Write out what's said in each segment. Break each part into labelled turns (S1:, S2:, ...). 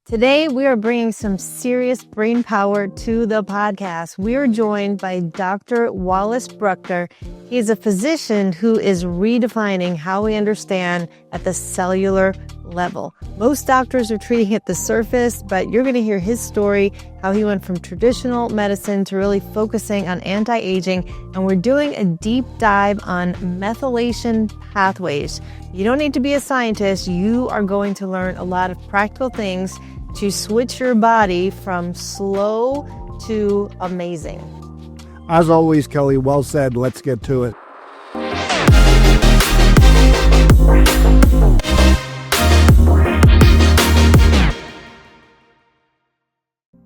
S1: Today, we are bringing some serious brain power to the podcast. We are joined by Dr. Wallace Brucker. He is a physician who is redefining how we understand at the cellular level. Most doctors are treating at the surface, but you're going to hear his story, how he went from traditional medicine to really focusing on anti-aging. And we're doing a deep dive on methylation pathways. You don't need to be a scientist. You are going to learn a lot of practical things to switch your body from slow to amazing.
S2: As always, Kelly, well said. Let's get to it.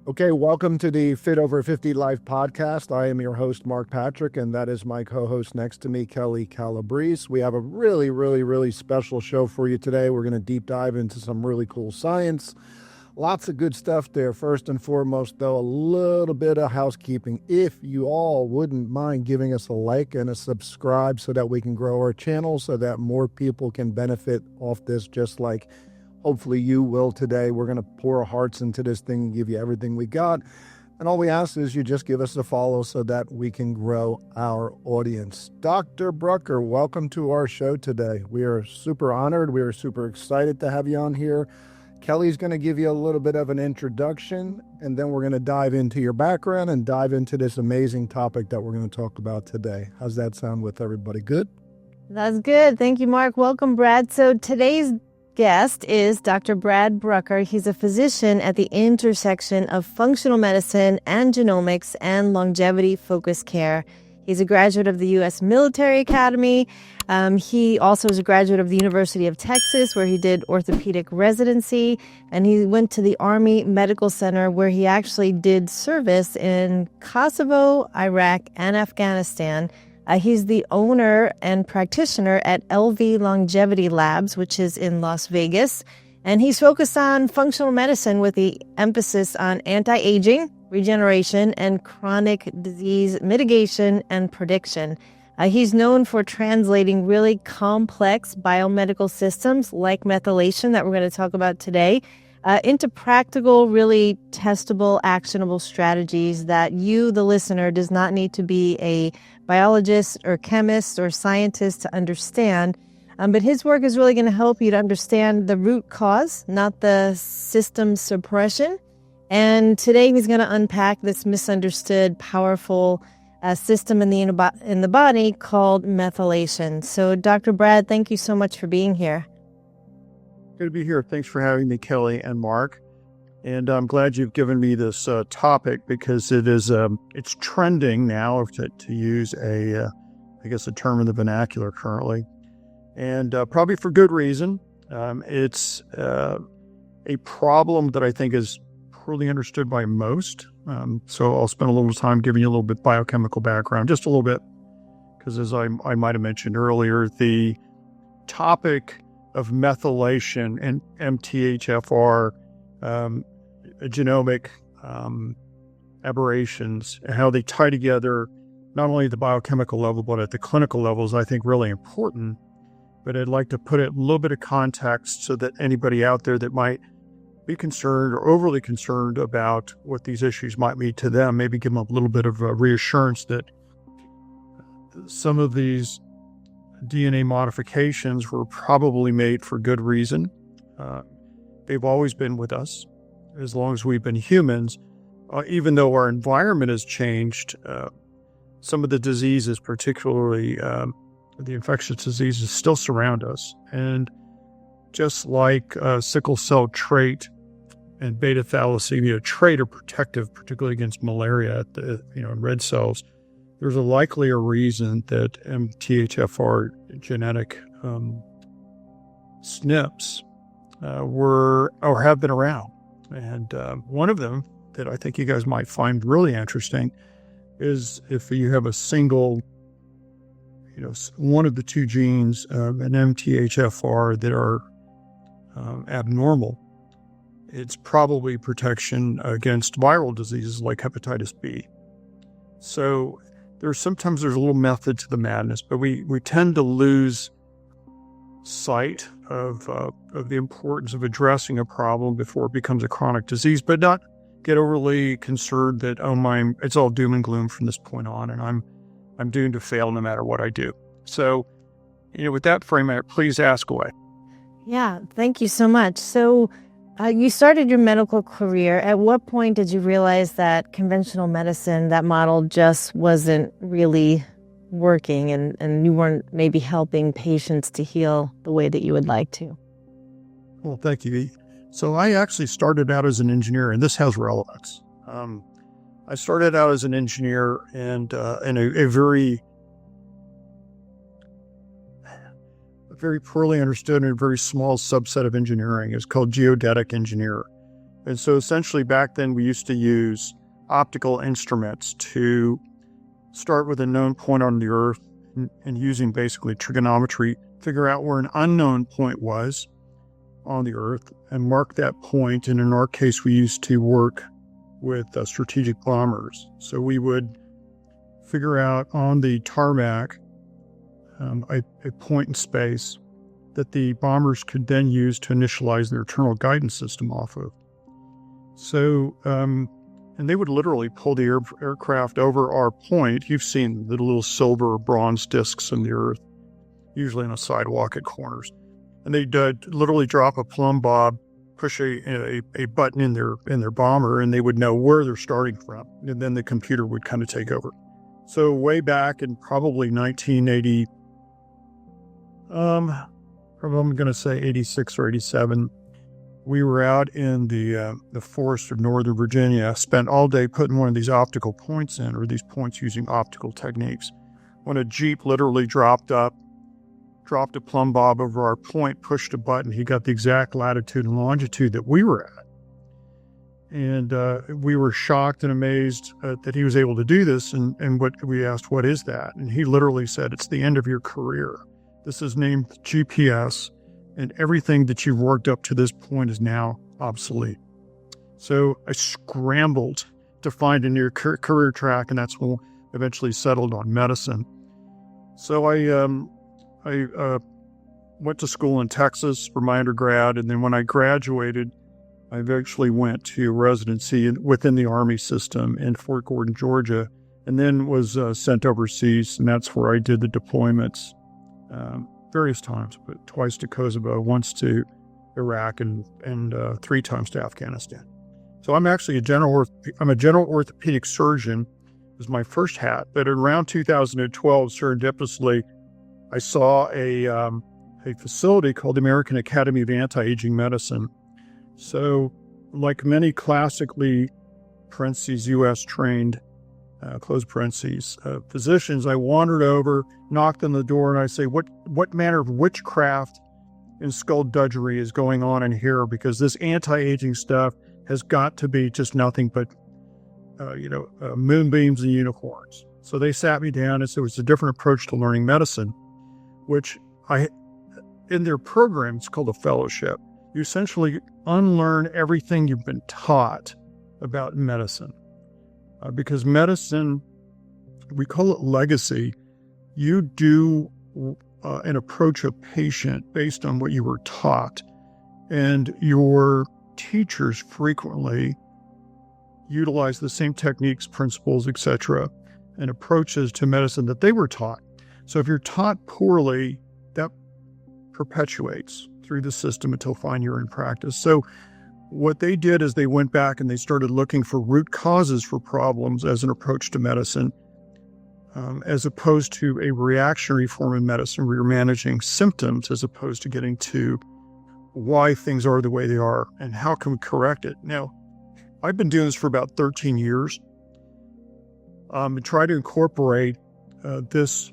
S2: Okay, welcome to the Fit Over 50 Life podcast. I am your host, Mark Patrick, and that is my co-host next to me, Kelly Calabrese. We have a really special show for you today. We're going to deep dive into some really cool science. Lots of good stuff there. First and foremost, though, a little bit of housekeeping. If you all wouldn't mind giving us a like and a subscribe so that we can grow our channel, so that more people can benefit off this, just like hopefully you will today. We're going to pour our hearts into this thing and give you everything we got. And all we ask is you just give us a follow so that we can grow our audience. Dr. Brucker, welcome to our show today. We are super honored. We are super excited to have you on here. Kelly's going to give you a little bit of an introduction, and then we're going to dive into your background and dive into this amazing topic that we're going to talk about today. How's that sound with everybody? Good?
S1: That's good. Thank you, Mark. Welcome, Brad. So today's guest is Dr. Brad Brucker. He's a physician at the intersection of functional medicine and genomics and longevity-focused care. He's a graduate of the U.S. Military Academy. He also is a graduate of the University of Texas, where he did orthopedic residency. And he went to the Army Medical Center, where he actually did service in Kosovo, Iraq, and Afghanistan. He's the owner and practitioner at LV Longevity Labs, which is in Las Vegas. And he's focused on functional medicine with the emphasis on anti-aging, regeneration, and chronic disease mitigation and prediction. He's known for translating really complex biomedical systems like methylation that we're going to talk about today into practical, really testable, actionable strategies that you, the listener, does not need to be a biologist or chemist or scientist to understand. But his work is really going to help you to understand the root cause, not the system suppression. And today he's going to unpack this misunderstood, powerful system in the body called methylation. So, Dr. Brad, thank you so much for being here.
S3: Good to be here. Thanks for having me, Kelly and Mark. And I'm glad you've given me this topic because it's trending now to use a term in the vernacular currently, and probably for good reason. It's a problem that I think is poorly understood by most. So I'll spend a little time giving you a little bit biochemical background, just a little bit, because as I might have mentioned earlier, the topic of methylation and MTHFR, genomic aberrations, and how they tie together, not only at the biochemical level, but at the clinical level, is, I think, really important. But I'd like to put it in a little bit of context so that anybody out there that might be concerned or overly concerned about what these issues might mean to them, maybe give them a little bit of a reassurance that some of these DNA modifications were probably made for good reason. They've always been with us as long as we've been humans. Even though our environment has changed, some of the diseases, particularly the infectious diseases, still surround us. And just like sickle cell trait and beta thalassemia trait are protective, particularly against malaria in red cells, there's a likelier reason that MTHFR genetic SNPs were or have been around. And one of them that I think you guys might find really interesting is if you have a single, one of the two genes, an MTHFR, that are abnormal, it's probably protection against viral diseases like hepatitis B. So there's a little method to the madness, but we tend to lose sight of the importance of addressing a problem before it becomes a chronic disease, but not get overly concerned that, it's all doom and gloom from this point on, and I'm doomed to fail no matter what I do. So, with that framework, please ask away.
S1: Yeah, thank you so much. So you started your medical career. At what point did you realize that conventional medicine, that model just wasn't really working and you weren't maybe helping patients to heal the way that you would like to?
S3: Well, thank you. So I actually started out as an engineer, and this has relevance. I started out as an engineer and in a very poorly understood and a very small subset of engineering. It's called geodetic engineer. And so essentially back then we used to use optical instruments to start with a known point on the Earth and using basically trigonometry, figure out where an unknown point was on the Earth and mark that point. And in our case, we used to work with strategic bombers. So we would figure out on the tarmac a point in space that the bombers could then use to initialize their internal guidance system off of. So, and they would literally pull the aircraft over our point. You've seen the little silver or bronze discs in the Earth, usually on a sidewalk at corners. And they'd literally drop a plumb bob, push a button in their bomber, and they would know where they're starting from. And then the computer would kind of take over. So way back in probably 1980, I'm going to say 86 or 87, we were out in the forest of Northern Virginia, spent all day putting one of these optical points in, or these points using optical techniques. When a Jeep literally dropped a plumb bob over our point, pushed a button, he got the exact latitude and longitude that we were at. And we were shocked and amazed that he was able to do this. And what we asked, what is that? And he literally said, it's the end of your career. This is named GPS, and everything that you've worked up to this point is now obsolete. So I scrambled to find a new career track, and that's when I eventually settled on medicine. So I went to school in Texas for my undergrad, and then when I graduated, I eventually went to residency within the Army system in Fort Gordon, Georgia, and then was sent overseas, and that's where I did the deployments various times, but twice to Kosovo, once to Iraq, and 3 times to Afghanistan. So I'm actually a general orthopedic surgeon. It was my first hat, but around 2012, serendipitously, I saw a facility called the American Academy of Anti-Aging Medicine. So, like many classically, parentheses, U.S. trained, close parentheses, physicians, I wandered over, knocked on the door, and I say, what manner of witchcraft and skullduggery is going on in here? Because this anti-aging stuff has got to be just nothing but, moonbeams and unicorns. So they sat me down and said it was a different approach to learning medicine, which in their program, it's called a fellowship. You essentially unlearn everything you've been taught about medicine. Because medicine, we call it legacy. You do and approach a patient based on what you were taught. And your teachers frequently utilize the same techniques, principles, etc., and approaches to medicine that they were taught. So if you're taught poorly, that perpetuates through the system until finally you're in practice. So what they did is they went back and they started looking for root causes for problems as an approach to medicine, as opposed to a reactionary form of medicine where you're managing symptoms as opposed to getting to why things are the way they are and how can we correct it. Now, I've been doing this for about 13 years and try to incorporate this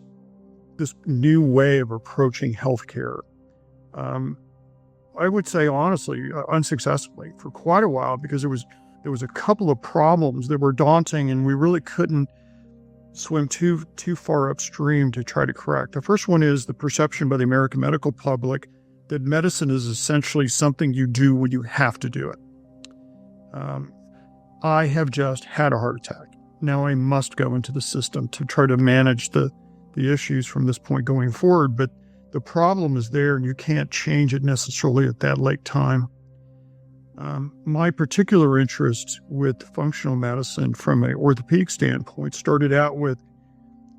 S3: new way of approaching healthcare. I would say honestly, unsuccessfully for quite a while, because there was a couple of problems that were daunting and we really couldn't swim too far upstream to try to correct. The first one is the perception by the American medical public that medicine is essentially something you do when you have to do it. I have just had a heart attack. Now I must go into the system to try to manage the issues from this point going forward, but the problem is there and you can't change it necessarily at that late time. My particular interest with functional medicine from an orthopedic standpoint started out with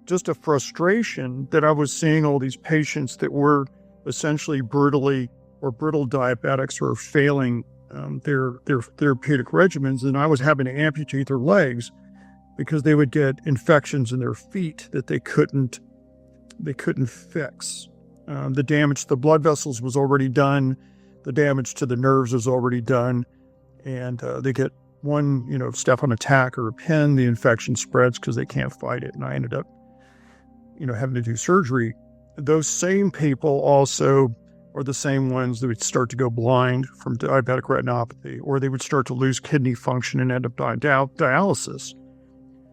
S3: just a frustration that I was seeing all these patients that were essentially brittle diabetics or failing their therapeutic regimens, and I was having to amputate their legs because they would get infections in their feet that they couldn't fix. The damage to the blood vessels was already done. The damage to the nerves was already done. And they get one, step on a tack or a pin, the infection spreads because they can't fight it. And I ended up, having to do surgery. Those same people also are the same ones that would start to go blind from diabetic retinopathy, or they would start to lose kidney function and end up dying dialysis.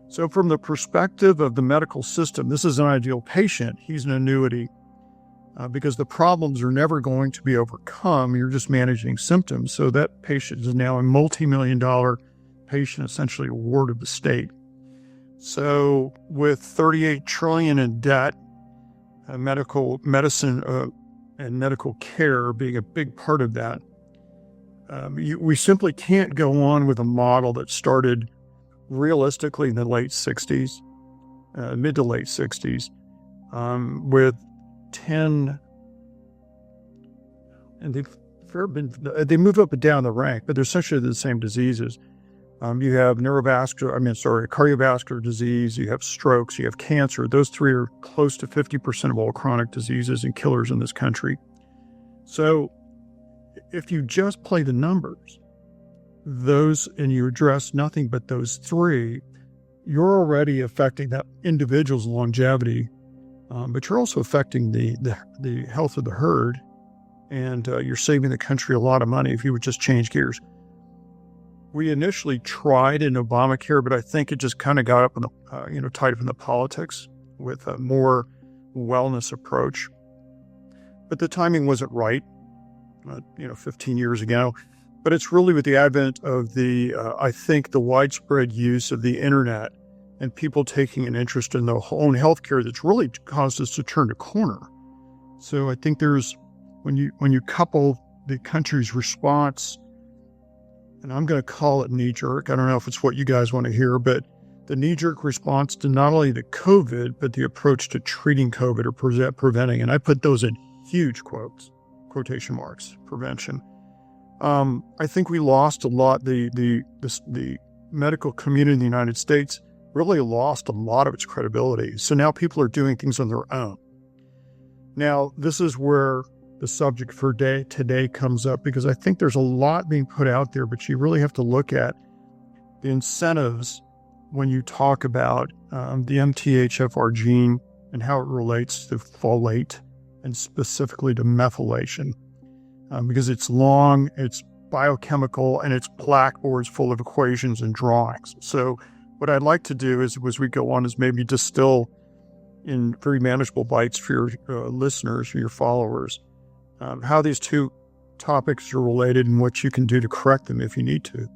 S3: So from the perspective of the medical system, this is an ideal patient. He's an annuity because the problems are never going to be overcome. You're just managing symptoms. So that patient is now a multi-million-dollar patient, essentially a ward of the state. So with $38 trillion in debt, medical medicine and medical care being a big part of that, we simply can't go on with a model that started realistically in the late 60s, mid to late 60s, with 10, and they move up and down the rank, but they're essentially the same diseases. You have cardiovascular disease, you have strokes, you have cancer. Those three are close to 50% of all chronic diseases and killers in this country. So if you just play the numbers, and you address nothing but those three, you're already affecting that individual's longevity, but you're also affecting the health of the herd, and you're saving the country a lot of money if you would just change gears. We initially tried in Obamacare, but I think it just kind of got up in the, tied up in the politics with a more wellness approach. But the timing wasn't right, 15 years ago. But it's really with the advent of I think the widespread use of the internet and people taking an interest in their own healthcare that's really caused us to turn a corner. So I think when you couple the country's response, and I'm going to call it knee-jerk. I don't know if it's what you guys want to hear, but the knee-jerk response to not only the COVID, but the approach to treating COVID or preventing. And I put those in huge quotation marks, prevention. I think we lost a lot. The medical community in the United States really lost a lot of its credibility. So now people are doing things on their own. Now, this is where the subject for today comes up, because I think there's a lot being put out there, but you really have to look at the incentives when you talk about the MTHFR gene and how it relates to folate and specifically to methylation, because it's long, it's biochemical, and it's blackboards full of equations and drawings. So what I'd like to do as we go on is maybe distill in very manageable bites for your listeners, or your followers, how these two topics are related and what you can do to correct them if you need to.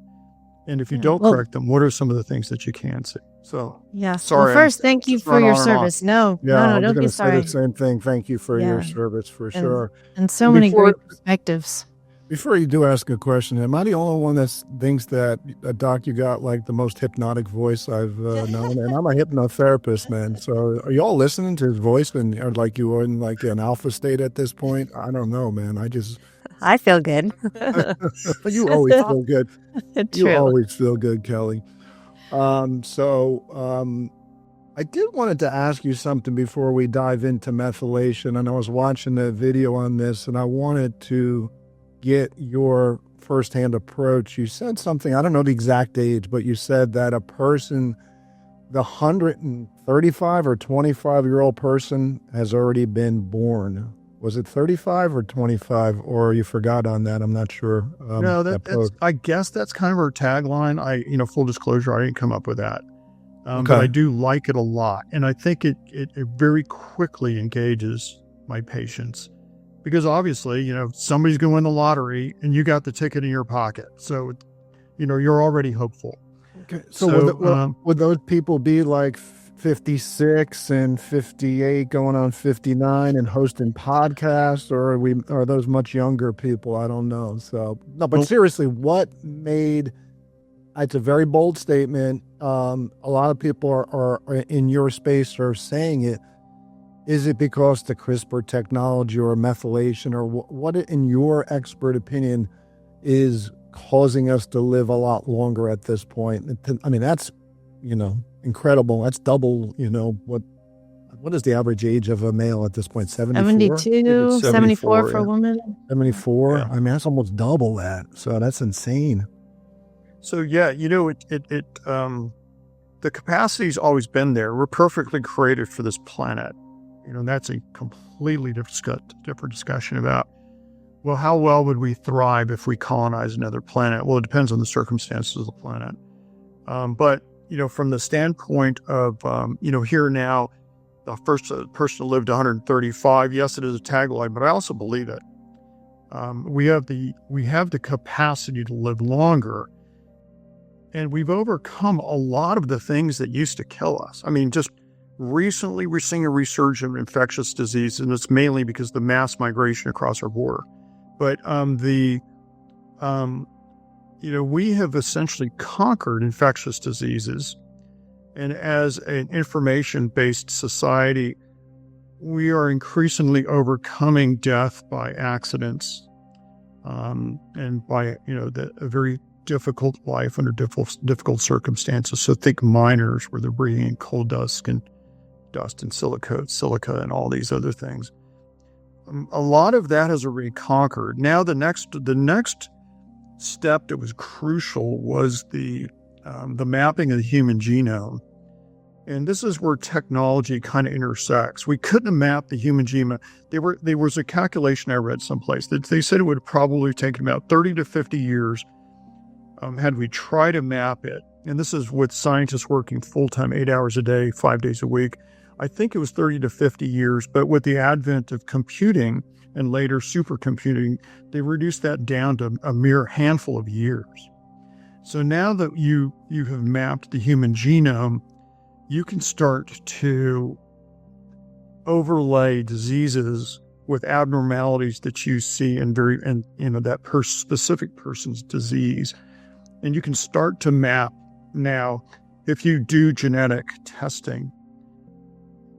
S3: And if you don't correct them, what are some of the things that you can see? So, sorry.
S1: Well, first, thank you for your service. No, don't be sorry.
S2: I was going to say the same thing. Thank you for your service, for sure.
S1: And so many great perspectives.
S2: Before you do ask a question, am I the only one that thinks that Doc, you got like the most hypnotic voice I've known? And I'm a hypnotherapist, man. So are you all listening to his voice and are like you are in like an alpha state at this point? I don't know, man.
S1: I feel good.
S2: You always feel good.
S1: True.
S2: You always feel good, Kelly. I wanted to ask you something before we dive into methylation. And I was watching the video on this and I wanted to get your firsthand approach. You said something, I don't know the exact age, but you said that a person, the 135 or 25-year-old person has already been born. Was it 35 or 25, or you forgot on that? I'm not sure.
S3: No, I guess that's kind of our tagline. Full disclosure, I didn't come up with that. But I do like it a lot. And I think it very quickly engages my patients. Because obviously, somebody's going to win the lottery and you got the ticket in your pocket. So, you're already hopeful.
S2: Okay. So would those people be like 56 and 58 going on 59 and hosting podcasts, or are those much younger people? I don't know. So no, but seriously, what made, it's a very bold statement. A lot of people are in your space are saying it. Is it because the CRISPR technology or methylation, or what in your expert opinion is causing us to live a lot longer at this point? I mean, that's, incredible. That's double, what is the average age of a male at this point? 74?
S1: 72, 74 for a woman.
S2: 74?
S3: Yeah.
S2: I mean, that's almost double that. So that's insane.
S3: So yeah, the capacity's always been there. We're perfectly created for this planet. That's a completely different discussion about, well, how well would we thrive if we colonize another planet? Well, it depends on the circumstances of the planet. But from the standpoint of, here now, the first person lived 135. Yes, it is a tagline, but I also believe it. We have the capacity to live longer, and we've overcome a lot of the things that used to kill us. I mean, just recently we're seeing a resurgence of infectious disease, and it's mainly because of the mass migration across our border. But we have essentially conquered infectious diseases. And as an information-based society, we are increasingly overcoming death by accidents, and by, a very difficult life under difficult circumstances. So think miners where they're breathing in coal dust and silica and all these other things. A lot of that has already conquered. Now the next step that was crucial was the mapping of the human genome. And this is where technology kind of intersects. We couldn't have mapped the human genome. There was a calculation I read someplace that they said it would have probably taken about 30 to 50 years had we tried to map it. And this is with scientists working full-time, 8 hours a day, 5 days a week. I think it was 30 to 50 years, but with the advent of computing and later supercomputing, they reduced that down to a mere handful of years. So now that you have mapped the human genome, you can start to overlay diseases with abnormalities that you see in that specific person's disease. And you can start to map now, if you do genetic testing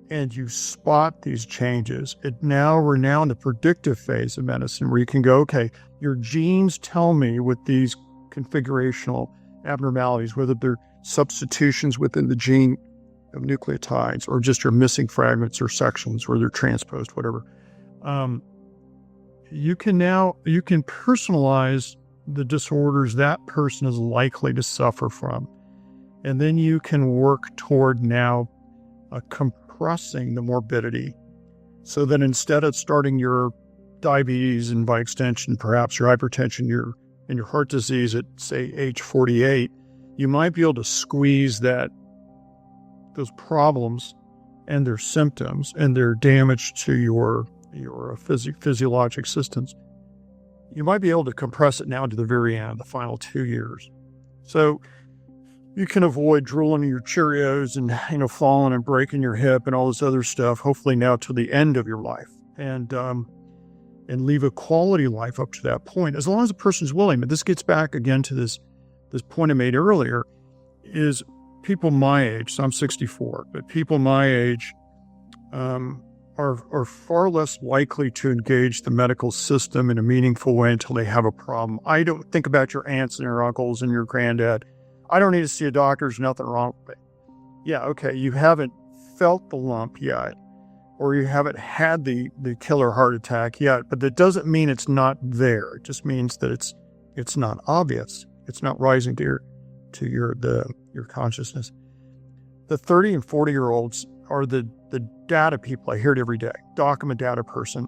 S3: and you spot these changes, we're now in the predictive phase of medicine where you can go, okay, your genes tell me with these configurational abnormalities, whether they're substitutions within the gene of nucleotides or just your missing fragments or sections where they're transposed, whatever. You can personalize the disorders that person is likely to suffer from. And then you can work toward now compressing the morbidity so that instead of starting your diabetes and by extension, perhaps your hypertension, and your heart disease at, say, age 48, you might be able to squeeze those problems and their symptoms and their damage to your physiologic systems. You might be able to compress it now to the very end, the final 2 years. So you can avoid drooling your Cheerios and, falling and breaking your hip and all this other stuff, hopefully now to the end of your life, and leave a quality life up to that point, as long as the person's willing. But this gets back again to this point I made earlier, is people my age, so I'm 64, but people my age are far less likely to engage the medical system in a meaningful way until they have a problem. I don't think about your aunts and your uncles and your granddad. I don't need to see a doctor. There's nothing wrong with me. Yeah, okay, you haven't felt the lump yet, or you haven't had the killer heart attack yet, but that doesn't mean it's not there. It just means that it's not obvious. It's not rising to your consciousness. The 30 and 40-year-olds are the data people. I hear it every day. Doc, I'm a data person.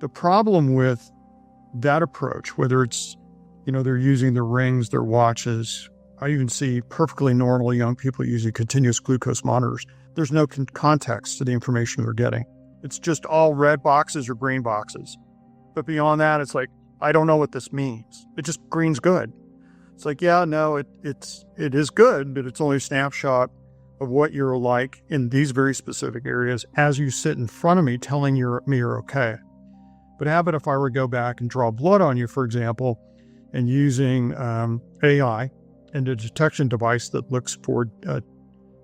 S3: The problem with that approach, whether it's, they're using their rings, their watches, I even see perfectly normal young people using continuous glucose monitors. There's no context to the information they're getting. It's just all red boxes or green boxes. But beyond that, it's like, I don't know what this means. It just green's good. It's like, yeah, no, it is good, but it's only a snapshot of what you're like in these very specific areas as you sit in front of me telling me you're okay. But how about if I were to go back and draw blood on you, for example, and using AI and a detection device that looks for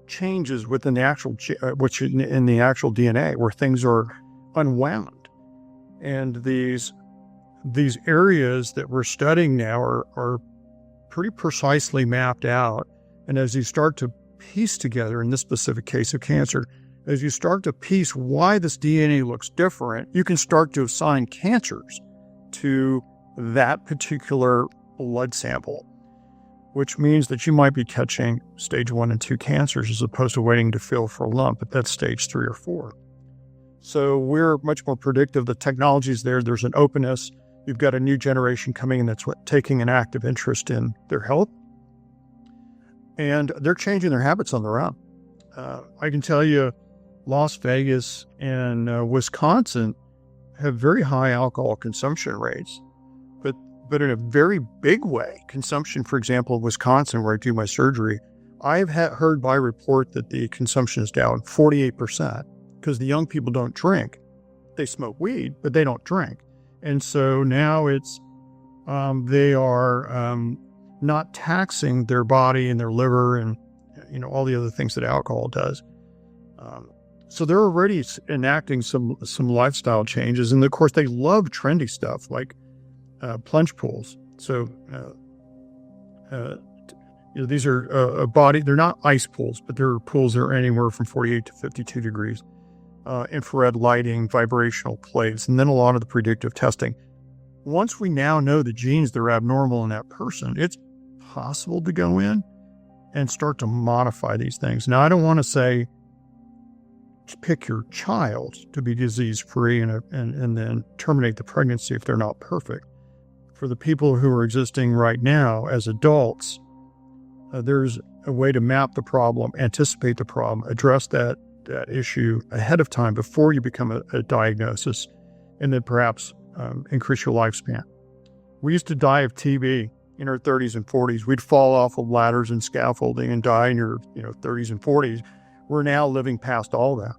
S3: changes within the actual in the actual DNA where things are unwound, and these areas that we're studying now are pretty precisely mapped out. And as you start to piece together, in this specific case of cancer, as you start to piece why this DNA looks different, you can start to assign cancers to that particular blood sample, which means that you might be catching stage 1 and 2 cancers as opposed to waiting to feel for a lump at that stage 3 or 4. So we're much more predictive. The technology's there. There's an openness. You've got a new generation coming in that's taking an active interest in their health. And they're changing their habits on their own. I can tell you Las Vegas and Wisconsin have very high alcohol consumption rates, but in a very big way. Consumption, for example, in Wisconsin, where I do my surgery, I've heard by report that the consumption is down 48% because the young people don't drink. They smoke weed, but they don't drink. And so now it's they are not taxing their body and their liver and all the other things that alcohol does. So they're already enacting some lifestyle changes, and of course they love trendy stuff like plunge pools. So these are a body. They're not ice pools, but they're pools that are anywhere from 48 to 52 degrees. Infrared lighting, vibrational plates, and then a lot of the predictive testing. Once we now know the genes that are abnormal in that person, it's possible to go in and start to modify these things. Now, I don't want to say pick your child to be disease-free and then terminate the pregnancy if they're not perfect. For the people who are existing right now as adults, there's a way to map the problem, anticipate the problem, address that issue ahead of time before you become a diagnosis, and then perhaps increase your lifespan. We used to die of TB in our 30s and 40s. We'd fall off of ladders and scaffolding and die in your 30s and 40s. We're now living past all that.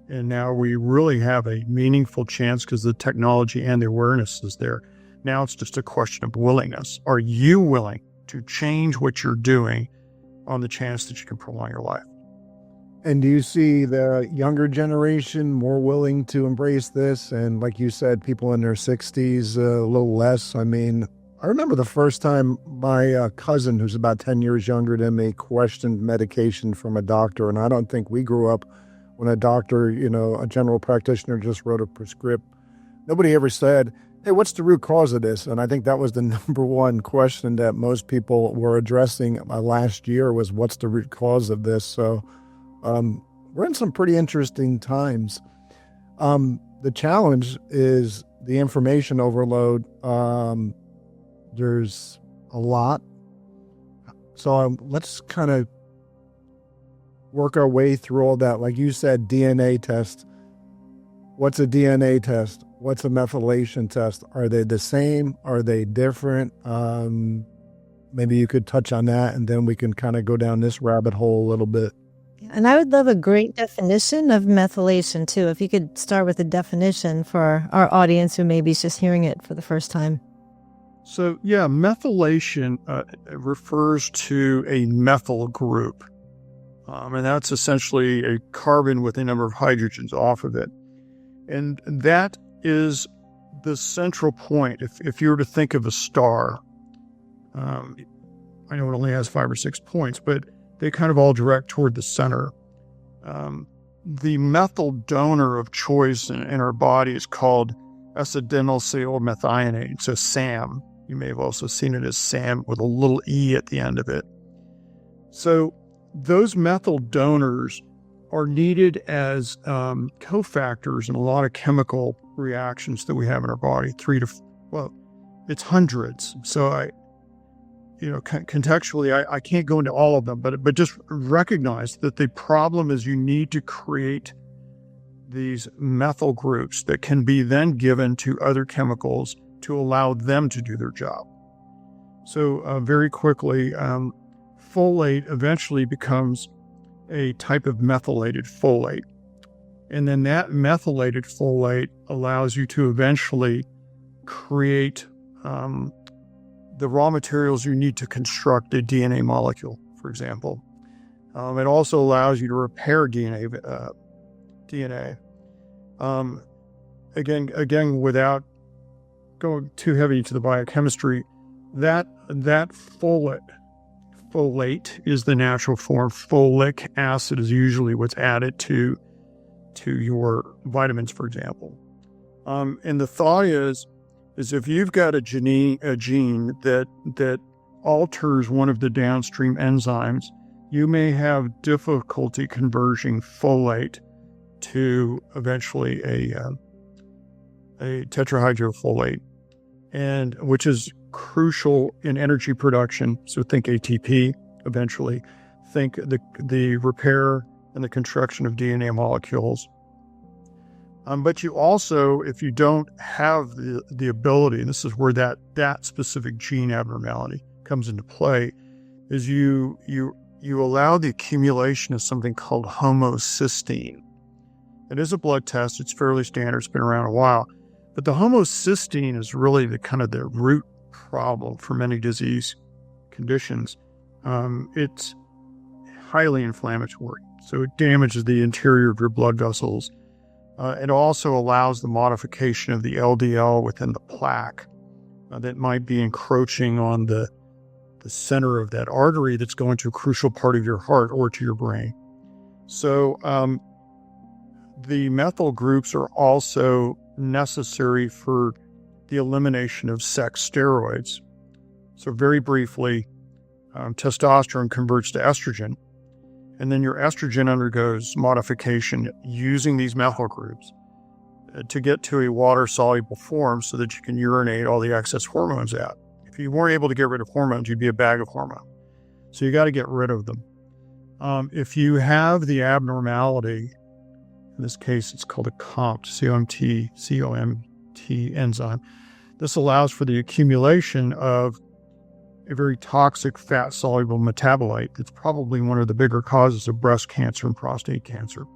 S3: And now we really have a meaningful chance because the technology and the awareness is there. Now it's just a question of willingness. Are you willing to change what you're doing on the chance that you can prolong your life?
S2: And do you see the younger generation more willing to embrace this? And like you said, people in their 60s, a little less. I mean, I remember the first time my cousin, who's about 10 years younger than me, questioned medication from a doctor. And I don't think we grew up when a doctor, a general practitioner just wrote a prescript. Nobody ever said, hey, what's the root cause of this? And I think that was the number one question that most people were addressing last year was, what's the root cause of this? So we're in some pretty interesting times. The challenge is the information overload. There's a lot. So let's kind of work our way through all that. Like you said, DNA test. What's a DNA test? What's a methylation test? Are they the same? Are they different? Maybe you could touch on that, and then we can kind of go down this rabbit hole a little bit.
S1: And I would love a great definition of methylation, too. If you could start with a definition for our audience who maybe is just hearing it for the first time.
S3: So, yeah, methylation refers to a methyl group. And that's essentially a carbon with a number of hydrogens off of it. And that is the central point. If you were to think of a star, I know it only has 5 or 6 points, but they kind of all direct toward the center. The methyl donor of choice in our body is called acetylmethionine, so SAM. You may have also seen it as SAM with a little E at the end of it. So those methyl donors are needed as cofactors in a lot of chemical reactions that we have in our body. It's hundreds. So contextually, I can't go into all of them, but just recognize that the problem is you need to create these methyl groups that can be then given to other chemicals to allow them to do their job. So very quickly, folate eventually becomes a type of methylated folate. And then that methylated folate allows you to eventually create the raw materials you need to construct a DNA molecule, for example. It also allows you to repair DNA. Again, without going too heavy into the biochemistry, that folate is the natural form. Folic acid is usually what's added to your vitamins, for example. And the thought is if you've got a gene that alters one of the downstream enzymes, you may have difficulty converting folate to eventually a tetrahydrofolate, and which is crucial in energy production. So think ATP eventually. Think the repair and the construction of DNA molecules. But you also, if you don't have the ability, and this is where that specific gene abnormality comes into play, is you allow the accumulation of something called homocysteine. It is a blood test. It's fairly standard. It's been around a while. But the homocysteine is really the root problem for many disease conditions. It's highly inflammatory. So it damages the interior of your blood vessels. It also allows the modification of the LDL within the plaque that might be encroaching on the center of that artery that's going to a crucial part of your heart or to your brain. So the methyl groups are also necessary for the elimination of sex steroids. So very briefly, testosterone converts to estrogen, and then your estrogen undergoes modification using these methyl groups to get to a water-soluble form so that you can urinate all the excess hormones out. If you weren't able to get rid of hormones, you'd be a bag of hormones. So you got to get rid of them. If you have the abnormality, in this case, it's called a COMT, C-O-M-T enzyme. This allows for the accumulation of a very toxic fat-soluble metabolite that's probably one of the bigger causes of breast cancer and prostate cancer.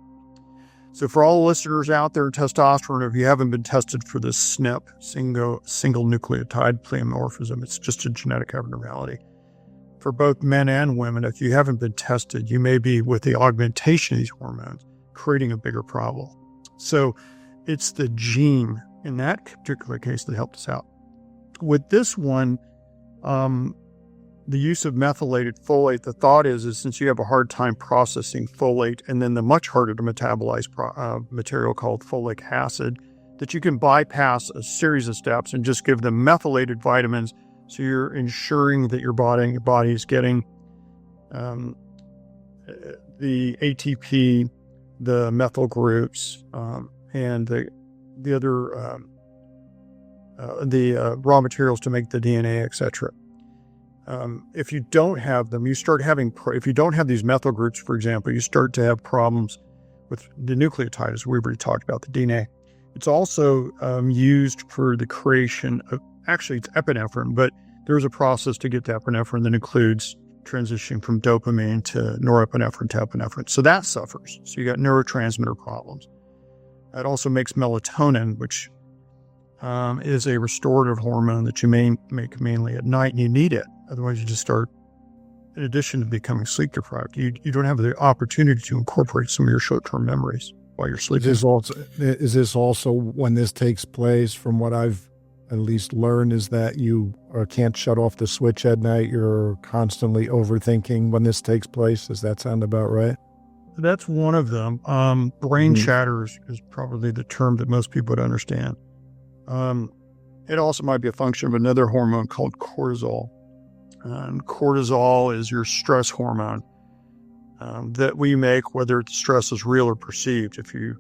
S3: So for all the listeners out there, testosterone, if you haven't been tested for this SNP, single nucleotide pleomorphism, it's just a genetic abnormality. For both men and women, if you haven't been tested, you may be, with the augmentation of these hormones, creating a bigger problem. So it's the gene in that particular case that helped us out. With this one, the use of methylated folate, the thought is since you have a hard time processing folate and then the much harder to metabolize material called folic acid, that you can bypass a series of steps and just give them methylated vitamins. So you're ensuring that your body is getting the ATP, the methyl groups, and the other raw materials to make the DNA, etc. If you don't have them, if you don't have these methyl groups, for example, you start to have problems with the nucleotides. As we've already talked about the DNA. It's also used for the creation of, actually it's epinephrine, but there's a process to get to epinephrine that includes transitioning from dopamine to norepinephrine to epinephrine. So that suffers. So you got neurotransmitter problems. It also makes melatonin, which is a restorative hormone that you may make mainly at night, and you need it. Otherwise, you just start, in addition to becoming sleep deprived, you don't have the opportunity to incorporate some of your short-term memories while you're sleeping.
S2: Is this also when this takes place, from what I've at least learned, is that you can't shut off the switch at night? You're constantly overthinking when this takes place. Does that sound about right?
S3: That's one of them. Brain chatter is probably the term that most people would understand. It also might be a function of another hormone called cortisol. And cortisol is your stress hormone that we make, whether the stress is real or perceived. If you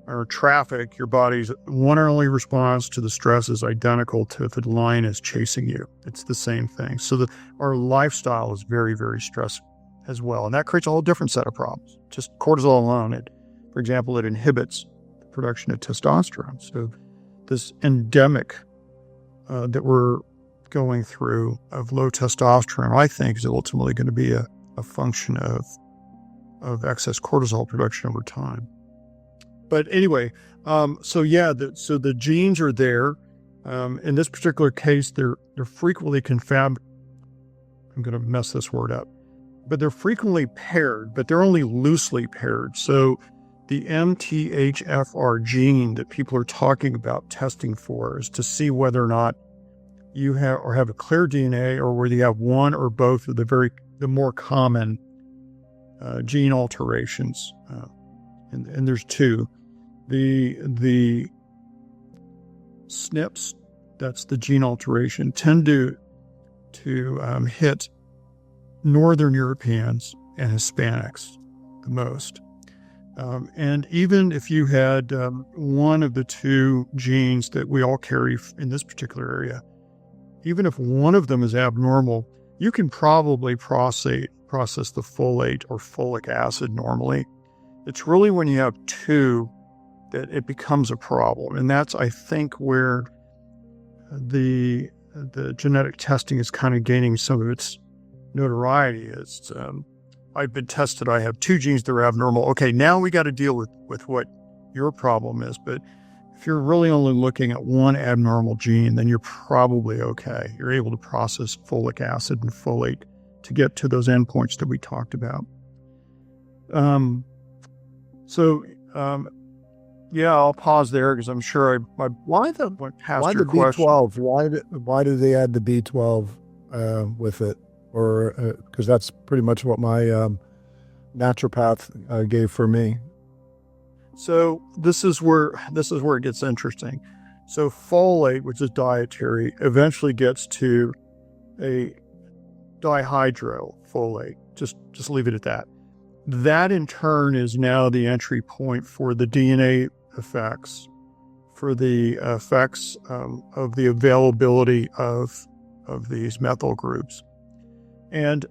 S3: are in traffic, your body's one and only response to the stress is identical to if a lion is chasing you. It's the same thing. So our lifestyle is very, very stressful as well. And that creates a whole different set of problems. Just cortisol alone, for example, it inhibits the production of testosterone. So this endemic that we're going through of low testosterone, I think, is ultimately going to be a function of excess cortisol production over time. But anyway, so the genes are there. In this particular case, they're frequently I'm going to mess this word up, but they're frequently paired, but they're only loosely paired. So the MTHFR gene that people are talking about testing for is to see whether or not you have a clear DNA, or whether you have one or both of the more common gene alterations. And there's two. The SNPs, that's the gene alteration, tend to hit Northern Europeans and Hispanics the most. And even if you had one of the two genes that we all carry in this particular area, even if one of them is abnormal, you can probably process the folate or folic acid normally. It's really when you have two that it becomes a problem. And that's, I think, where the genetic testing is kind of gaining some of its notoriety. Is I've been tested, I have two genes that are abnormal. Okay, now we got to deal with what your problem is. But if you're really only looking at one abnormal gene, then you're probably okay. You're able to process folic acid and folate to get to those endpoints that we talked about. I'll pause there because I'm sure why the
S2: B12? Why do they add the B12 with it? Or because that's pretty much what my naturopath gave for me.
S3: So this is where it gets interesting. So folate, which is dietary, eventually gets to a dihydrofolate. Just leave it at that. That in turn is now the entry point for the DNA effects, for the effects of the availability of these methyl groups. And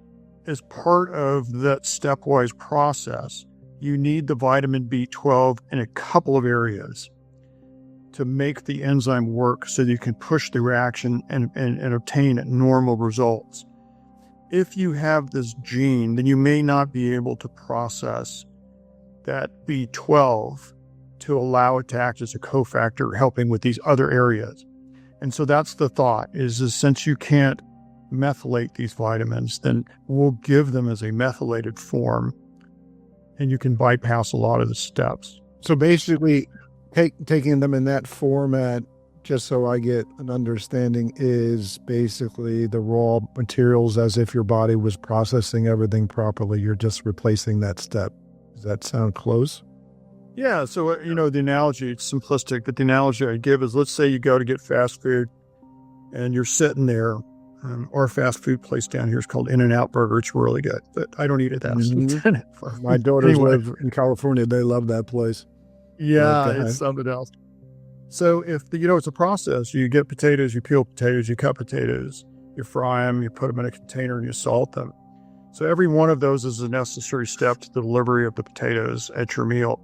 S3: as part of that stepwise process, you need the vitamin B12 in a couple of areas to make the enzyme work so that you can push the reaction and obtain normal results. If you have this gene, then you may not be able to process that B12 to allow it to act as a cofactor helping with these other areas. And so that's the thought, is since you can't methylate these vitamins, then we'll give them as a methylated form, and you can bypass a lot of the steps.
S2: So basically, taking them in that format, just so I get an understanding, is basically the raw materials as if your body was processing everything properly. You're just replacing that step. Does that sound close?
S3: Yeah. So, the analogy, it's simplistic, but the analogy I give is, let's say you go to get fast food and you're sitting there. Our fast food place down here is called In-N-Out Burger. It's really good, but I don't eat it that often.
S2: My daughters live in California. They love that place.
S3: Yeah, it's something else. So if it's a process, you get potatoes, you peel potatoes, you cut potatoes, you fry them, you put them in a container, and you salt them. So every one of those is a necessary step to the delivery of the potatoes at your meal.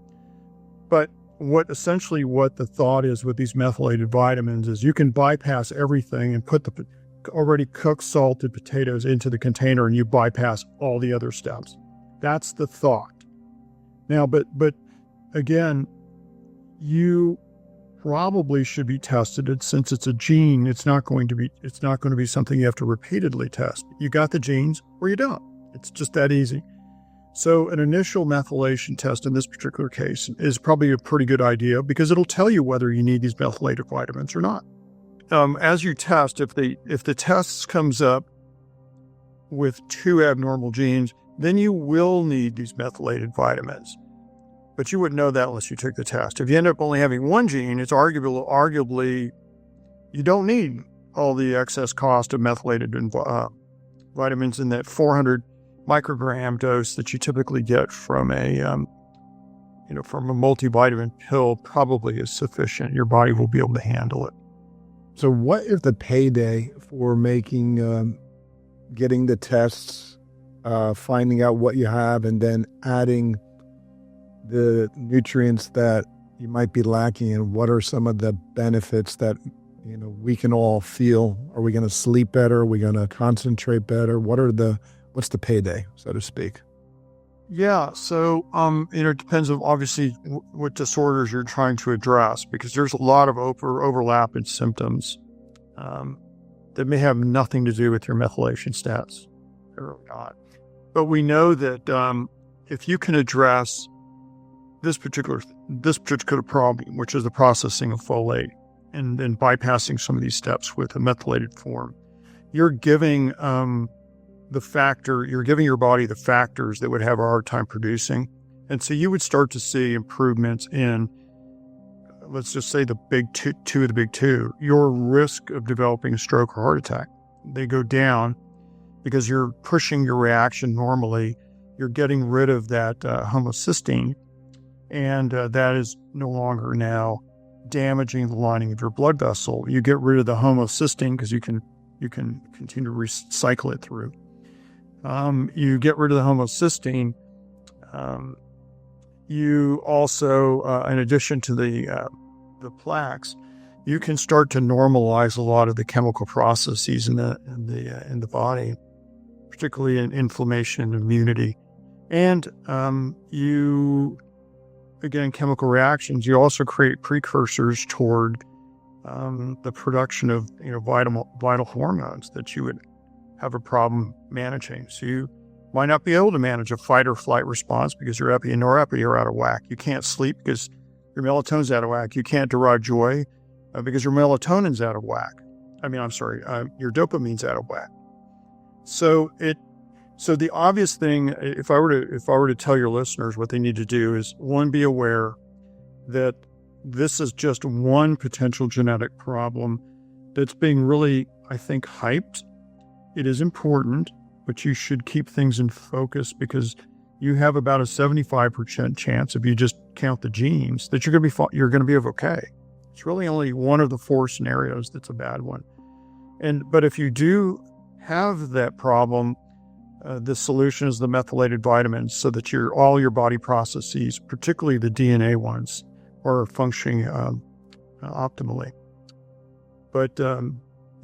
S3: But what the thought is with these methylated vitamins is you can bypass everything and put the already cooked salted potatoes into the container, and you bypass all the other steps. That's the thought. Now, but again, you probably should be tested. Since it's a gene, it's not going to be something you have to repeatedly test. You got the genes or you don't. It's just that easy. So an initial methylation test in this particular case is probably a pretty good idea, because it'll tell you whether you need these methylated vitamins or not. As you test, if the test comes up with two abnormal genes, then you will need these methylated vitamins. But you wouldn't know that unless you took the test. If you end up only having one gene, it's arguably you don't need all the excess cost of methylated vitamins in that 400 microgram dose that you typically get from a multivitamin pill probably is sufficient. Your body will be able to handle it.
S2: So what is the payday for getting the tests, finding out what you have, and then adding the nutrients that you might be lacking, and what are some of the benefits that we can all feel? Are we going to sleep better? Are we going to concentrate better? What's the payday, so to speak?
S3: Yeah, so it depends on obviously what disorders you're trying to address, because there's a lot of overlap in symptoms that may have nothing to do with your methylation stats. They're really not. But we know that if you can address this particular problem, which is the processing of folate, and then bypassing some of these steps with a methylated form, you're giving your body the factors that would have a hard time producing. And so you would start to see improvements in, let's just say, the big two of the big two. Your risk of developing a stroke or heart attack, they go down because you're pushing your reaction normally. You're getting rid of that homocysteine, and that is no longer now damaging the lining of your blood vessel. You get rid of the homocysteine because you can continue to recycle it through. You get rid of the homocysteine. You also, in addition to the plaques, you can start to normalize a lot of the chemical processes in the body, particularly in inflammation and immunity. And chemical reactions. You also create precursors toward the production of vital hormones that you would have a problem managing. So you might not be able to manage a fight or flight response because your epi and norepi are out of whack. You can't sleep because your melatonin's out of whack. You can't derive joy because your melatonin's out of whack. Your dopamine's out of whack. So the obvious thing, if I were to tell your listeners what they need to do, is one, be aware that this is just one potential genetic problem that's being really, I think, hyped. It is important, but you should keep things in focus because you have about a 75% chance, if you just count the genes, that you're going to be okay. It's really only one of the 4 scenarios that's a bad one. But if you do have that problem, the solution is the methylated vitamins, so that all your body processes, particularly the DNA ones, are functioning optimally. But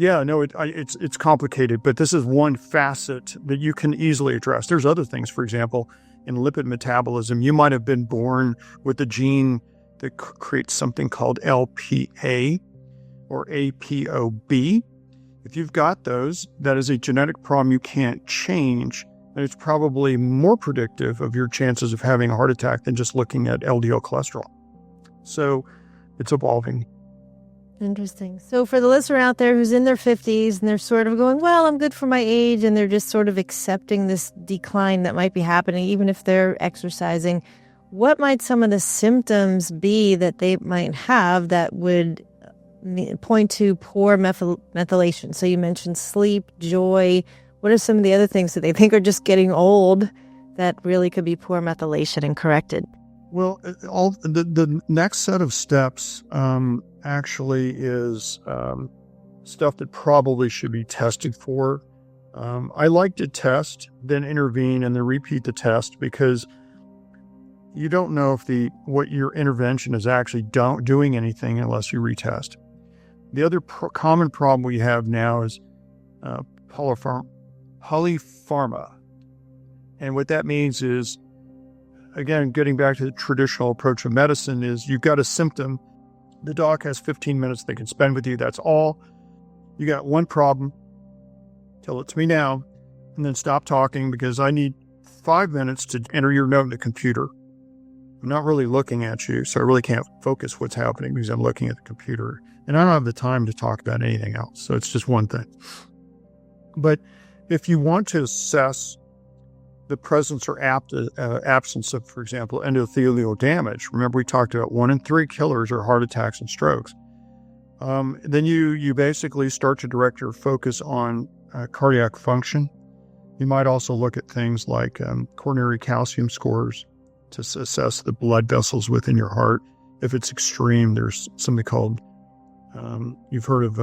S3: it's complicated, but this is one facet that you can easily address. There's other things. For example, in lipid metabolism, you might have been born with a gene that creates something called LPA or APOB. If you've got those, that is a genetic problem you can't change, and it's probably more predictive of your chances of having a heart attack than just looking at LDL cholesterol. So it's evolving.
S1: Interesting. So for the listener out there who's in their 50s and they're sort of going, well, I'm good for my age, and they're just sort of accepting this decline that might be happening, even if they're exercising, what might some of the symptoms be that they might have that would point to poor methylation? So you mentioned sleep, joy. What are some of the other things that they think are just getting old that really could be poor methylation and corrected?
S3: Well, all the next set of steps actually is stuff that probably should be tested for. I like to test, then intervene, and then repeat the test, because you don't know if what your intervention is actually doing anything unless you retest. The other common problem we have now is polypharma. And what that means is, again, getting back to the traditional approach of medicine, is you've got a symptom. The doc has 15 minutes they can spend with you. That's all. You got one problem. Tell it to me now, and then stop talking, because I need 5 minutes to enter your note in the computer. I'm not really looking at you, so I really can't focus what's happening because I'm looking at the computer. And I don't have the time to talk about anything else. So it's just one thing. But if you want to assess the presence or absence of, for example, endothelial damage, remember we talked about 1 in 3 killers are heart attacks and strokes. Then you basically start to direct your focus on cardiac function. You might also look at things like coronary calcium scores to assess the blood vessels within your heart. If it's extreme, there's something called, you've heard of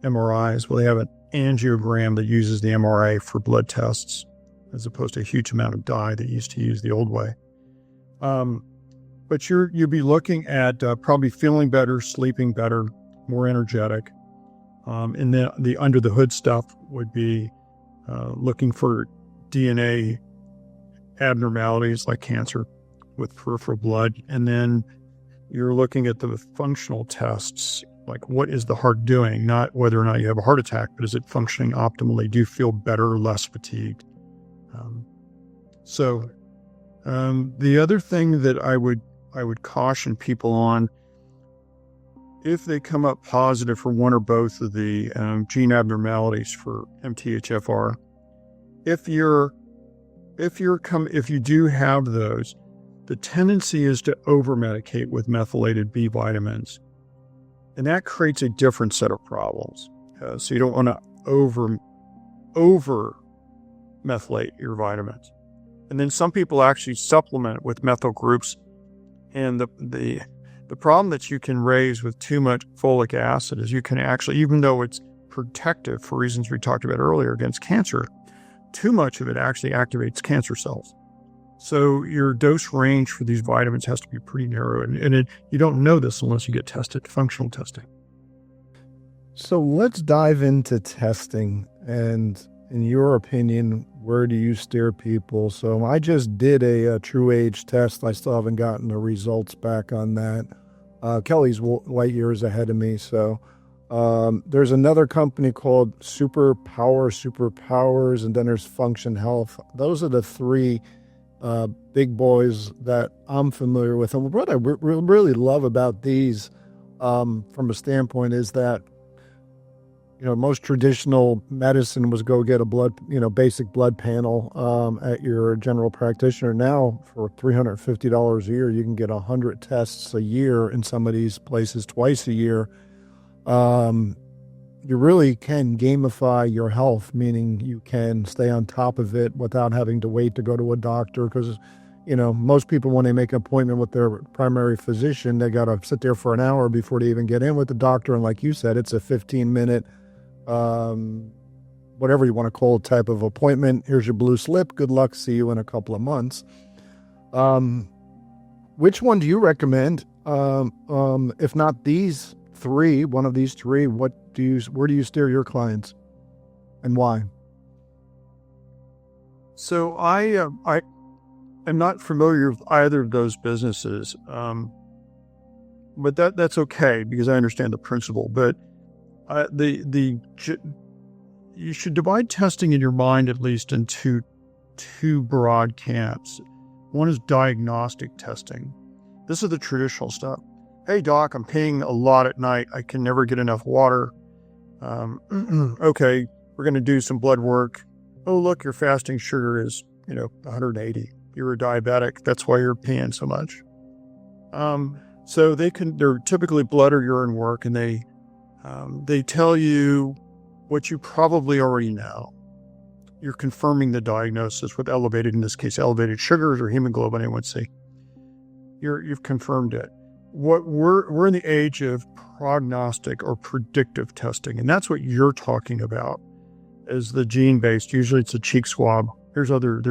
S3: MRIs. Well, they have an angiogram that uses the MRI for blood tests, as opposed to a huge amount of dye that used to use the old way. But you'll be looking at probably feeling better, sleeping better, more energetic. And then the under the hood stuff would be looking for DNA abnormalities like cancer with peripheral blood. And then you're looking at the functional tests, like what is the heart doing? Not whether or not you have a heart attack, but is it functioning optimally? Do you feel better or less fatigued? The other thing that I would caution people on, if they come up positive for one or both of the gene abnormalities for MTHFR, if you do have those, the tendency is to over-medicate with methylated B vitamins, and that creates a different set of problems. So you don't want to over methylate your vitamins. And then some people actually supplement with methyl groups, and the problem that you can raise with too much folic acid is you can actually, even though it's protective for reasons we talked about earlier against cancer, too much of it actually activates cancer cells. So your dose range for these vitamins has to be pretty narrow, and you don't know this unless you get tested, functional testing.
S2: So let's dive into testing, and in your opinion, where do you steer people? So I just did a true age test. I still haven't gotten the results back on that. Kelly's light years ahead of me. So there's another company called Superpowers, and then there's Function Health. Those are the three big boys that I'm familiar with. And what I really love about these from a standpoint is that, most traditional medicine was go get a blood, basic blood panel at your general practitioner. Now, for $350 a year, you can get 100 tests a year in some of these places twice a year. You really can gamify your health, meaning you can stay on top of it without having to wait to go to a doctor. Because, most people, when they make an appointment with their primary physician, they got to sit there for an hour before they even get in with the doctor. And like you said, it's a 15-minute whatever you want to call it, type of appointment. Here's your blue slip. Good luck. See you in a couple of months. Which one do you recommend? If not these three, one of these three, where do you steer your clients, and why?
S3: So I am not familiar with either of those businesses, but that's okay because I understand the principle. But you should divide testing in your mind at least into two broad camps. One is diagnostic testing. This is the traditional stuff. Hey doc, I'm peeing a lot at night. I can never get enough water. Okay, we're going to do some blood work. Oh, look, your fasting sugar is, 180. You're a diabetic. That's why you're peeing so much. So they're typically blood or urine work, and they tell you what you probably already know. You're confirming the diagnosis with in this case, elevated sugars or hemoglobin A1C. You've confirmed it. What we're in the age of prognostic or predictive testing, and that's what you're talking about as the gene-based. Usually it's a cheek swab. There's other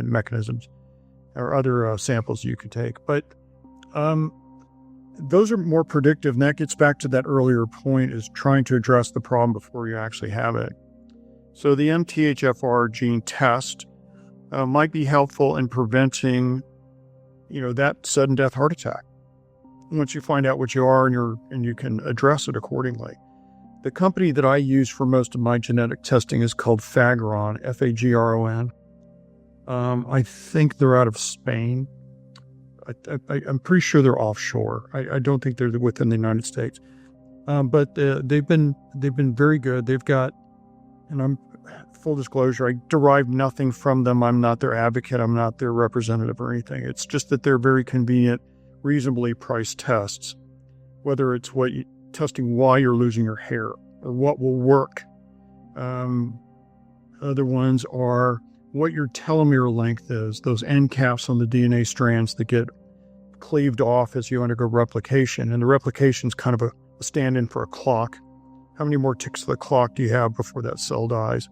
S3: mechanisms or other samples you could take, but those are more predictive, and that gets back to that earlier point, is trying to address the problem before you actually have it. So the MTHFR gene test might be helpful in preventing, that sudden death heart attack. Once you find out what you are and you can address it accordingly. The company that I use for most of my genetic testing is called Fagron, F-A-G-R-O-N. I think they're out of Spain. I'm pretty sure they're offshore. I don't think they're within the United States. But they've been very good. They've got, and I'm full disclosure, I derive nothing from them. I'm not their advocate. I'm not their representative or anything. It's just that they're very convenient, reasonably priced tests, whether it's testing why you're losing your hair or what will work. Other ones are what your telomere length is, those end caps on the DNA strands that get cleaved off as you undergo replication. And the replication is kind of a stand-in for a clock. How many more ticks of the clock do you have before that cell dies?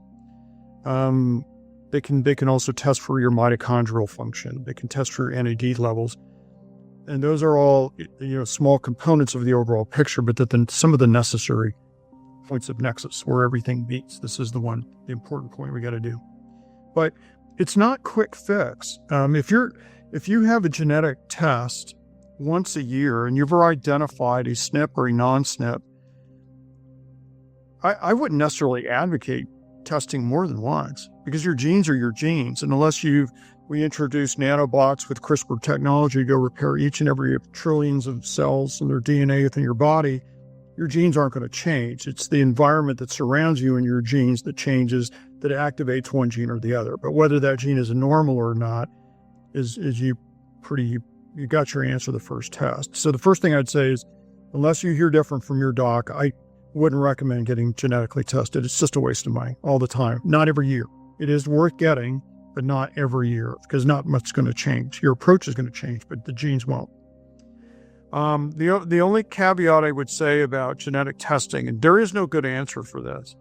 S3: They can also test for your mitochondrial function. They can test for your NAD levels. And those are all, small components of the overall picture, but then some of the necessary points of nexus where everything meets. This is the important point we got to do. But it's not quick fix. If you have a genetic test once a year and you've identified a SNP or a non-SNP, I wouldn't necessarily advocate testing more than once, because your genes are your genes. And unless we introduce nanobots with CRISPR technology to go repair each and every trillions of cells and their DNA within your body, your genes aren't going to change. It's the environment that surrounds you and your genes that changes, that activates one gene or the other. But whether that gene is normal or not is you got your answer the first test. So the first thing I'd say is, unless you hear different from your doc, I wouldn't recommend getting genetically tested. It's just a waste of money all the time. Not every year. It is worth getting, but not every year, because not much is going to change. Your approach is going to change, but the genes won't. The only caveat I would say about genetic testing, and there is no good answer for this,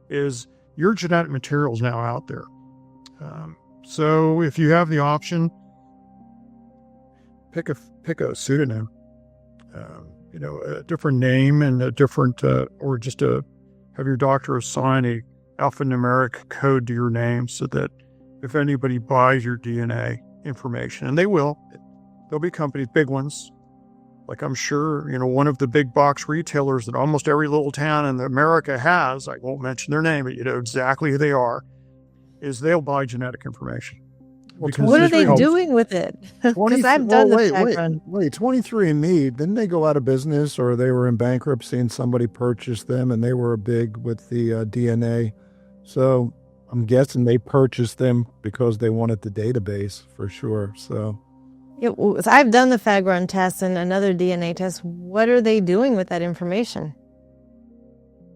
S3: is your genetic material is now out there. So if you have the option, pick a pseudonym, a different name and a different, or just have your doctor assign a alphanumeric code to your name, so that if anybody buys your DNA information, and there'll be companies, big ones, like I'm sure, one of the big box retailers that almost every little town in America has, I won't mention their name, but you know exactly who they are, is they'll buy genetic information.
S1: What are they doing with it? Because I've done the background.
S2: Wait, 23andMe, didn't they go out of business, or they were in bankruptcy and somebody purchased them and they were big with the DNA? So I'm guessing they purchased them because they wanted the database for sure. So
S1: I've done the Fagron test and another DNA test. What are they doing with that information?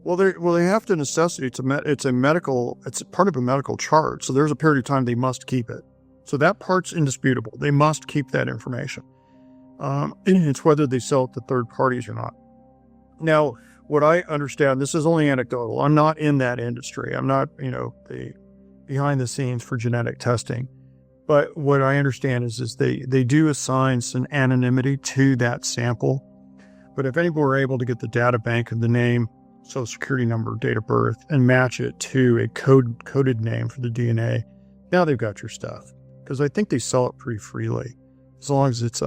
S3: Well, they have to necessity. It's part of a medical chart. So there's a period of time they must keep it. So that part's indisputable. They must keep that information. And it's whether they sell it to third parties or not. Now, what I understand, this is only anecdotal. I'm not in that industry. I'm not, the behind the scenes for genetic testing. But what I understand is they do assign some anonymity to that sample. But if anybody were able to get the data bank of the name, social security number, date of birth, and match it to a coded name for the DNA, now they've got your stuff. Because I think they sell it pretty freely, as long as it's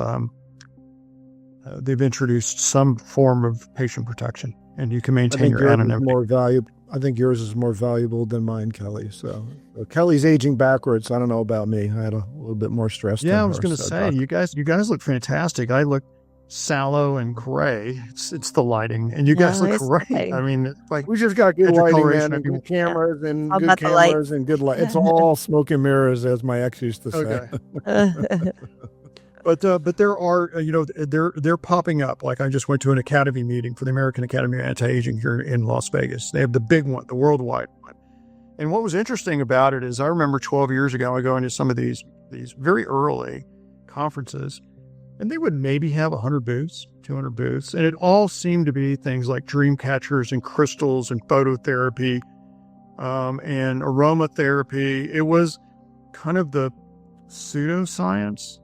S3: they've introduced some form of patient protection, and you can maintain your anonymity.
S2: I think yours is more valuable than mine, Kelly. So Kelly's aging backwards. I don't know about me. I had a little bit more stress.
S3: Yeah, I was going to say, you guys look fantastic. I look sallow and gray. It's the lighting, and you guys look great.
S1: Lighting.
S3: I mean, it's like
S2: we just got good lighting, man, and good cameras and good cameras and good light. It's all smoke and mirrors, as my ex used to say.
S3: Okay. But there are, they're popping up. Like I just went to an academy meeting for the American Academy of Anti-Aging here in Las Vegas. They have the big one, the worldwide one. And what was interesting about it is I remember 12 years ago, I go into some of these very early conferences, and they would maybe have 100 booths, 200 booths. And it all seemed to be things like dream catchers and crystals and phototherapy and aromatherapy. It was kind of the pseudoscience.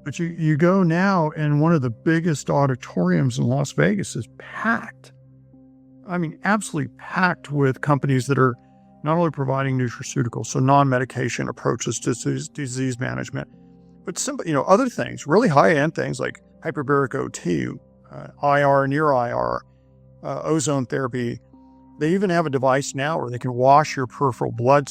S3: But you go now, and one of the biggest auditoriums in Las Vegas is packed. I mean, absolutely packed with companies that are not only providing nutraceuticals, so non-medication approaches to disease management, but simple, other things, really high-end things like hyperbaric OT, IR, near IR, ozone therapy. They even have a device now where they can wash your peripheral blood.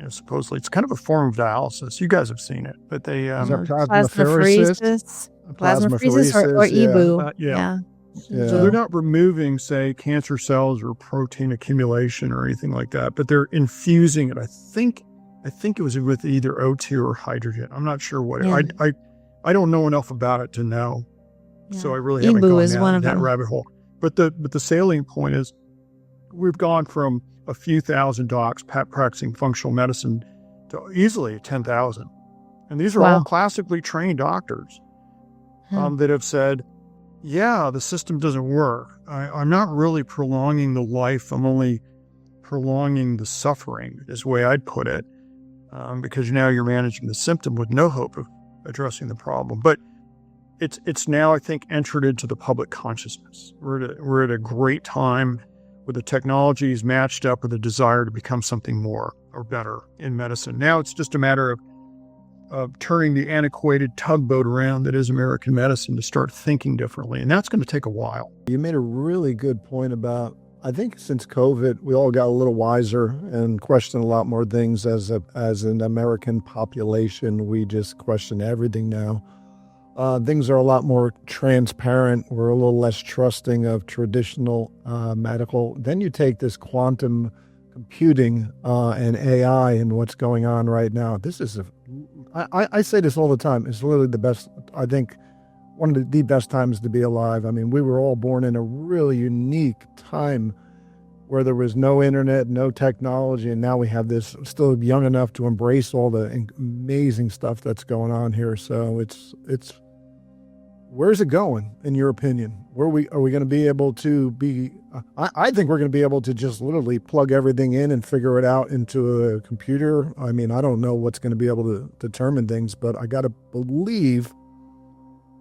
S3: Supposedly, it's kind of a form of dialysis. You guys have seen it, but they
S1: plasmapheresis or EBU.
S3: Yeah. So they're not removing, say, cancer cells or protein accumulation or anything like that, but they're infusing it. I think it was with either O2 or hydrogen. I'm not sure what.
S1: Yeah.
S3: I don't know enough about it to know, so I really haven't gone down that rabbit hole. But the salient point is, we've gone from a few thousand docs practicing functional medicine to easily 10,000. And these are all classically trained doctors that have said, yeah, the system doesn't work. I'm not really prolonging the life. I'm only prolonging the suffering, is the way I'd put it, because now you're managing the symptom with no hope of addressing the problem. But it's now, I think, entered into the public consciousness. We're at a great time where the technology is matched up with a desire to become something more. or better in medicine. Now it's just a matter of turning the antiquated tugboat around that is American medicine to start thinking differently. And that's going to take a while.
S2: You made a really good point about, I think since COVID, we all got a little wiser and questioned a lot more things as an American population. We just question everything now. Things are a lot more transparent. We're a little less trusting of traditional medical. Then you take this quantum computing and AI and what's going on right now. This is I say this all the time. It's literally the best, I think, one of the best times to be alive. I mean, we were all born in a really unique time where there was no internet, no technology, and now we have this, still young enough to embrace all the amazing stuff that's going on here. So it's where's it going, in your opinion? Are we going to be able to be, I think we're going to be able to just literally plug everything in and figure it out into a computer. I mean, I don't know what's going to be able to determine things, but I got to believe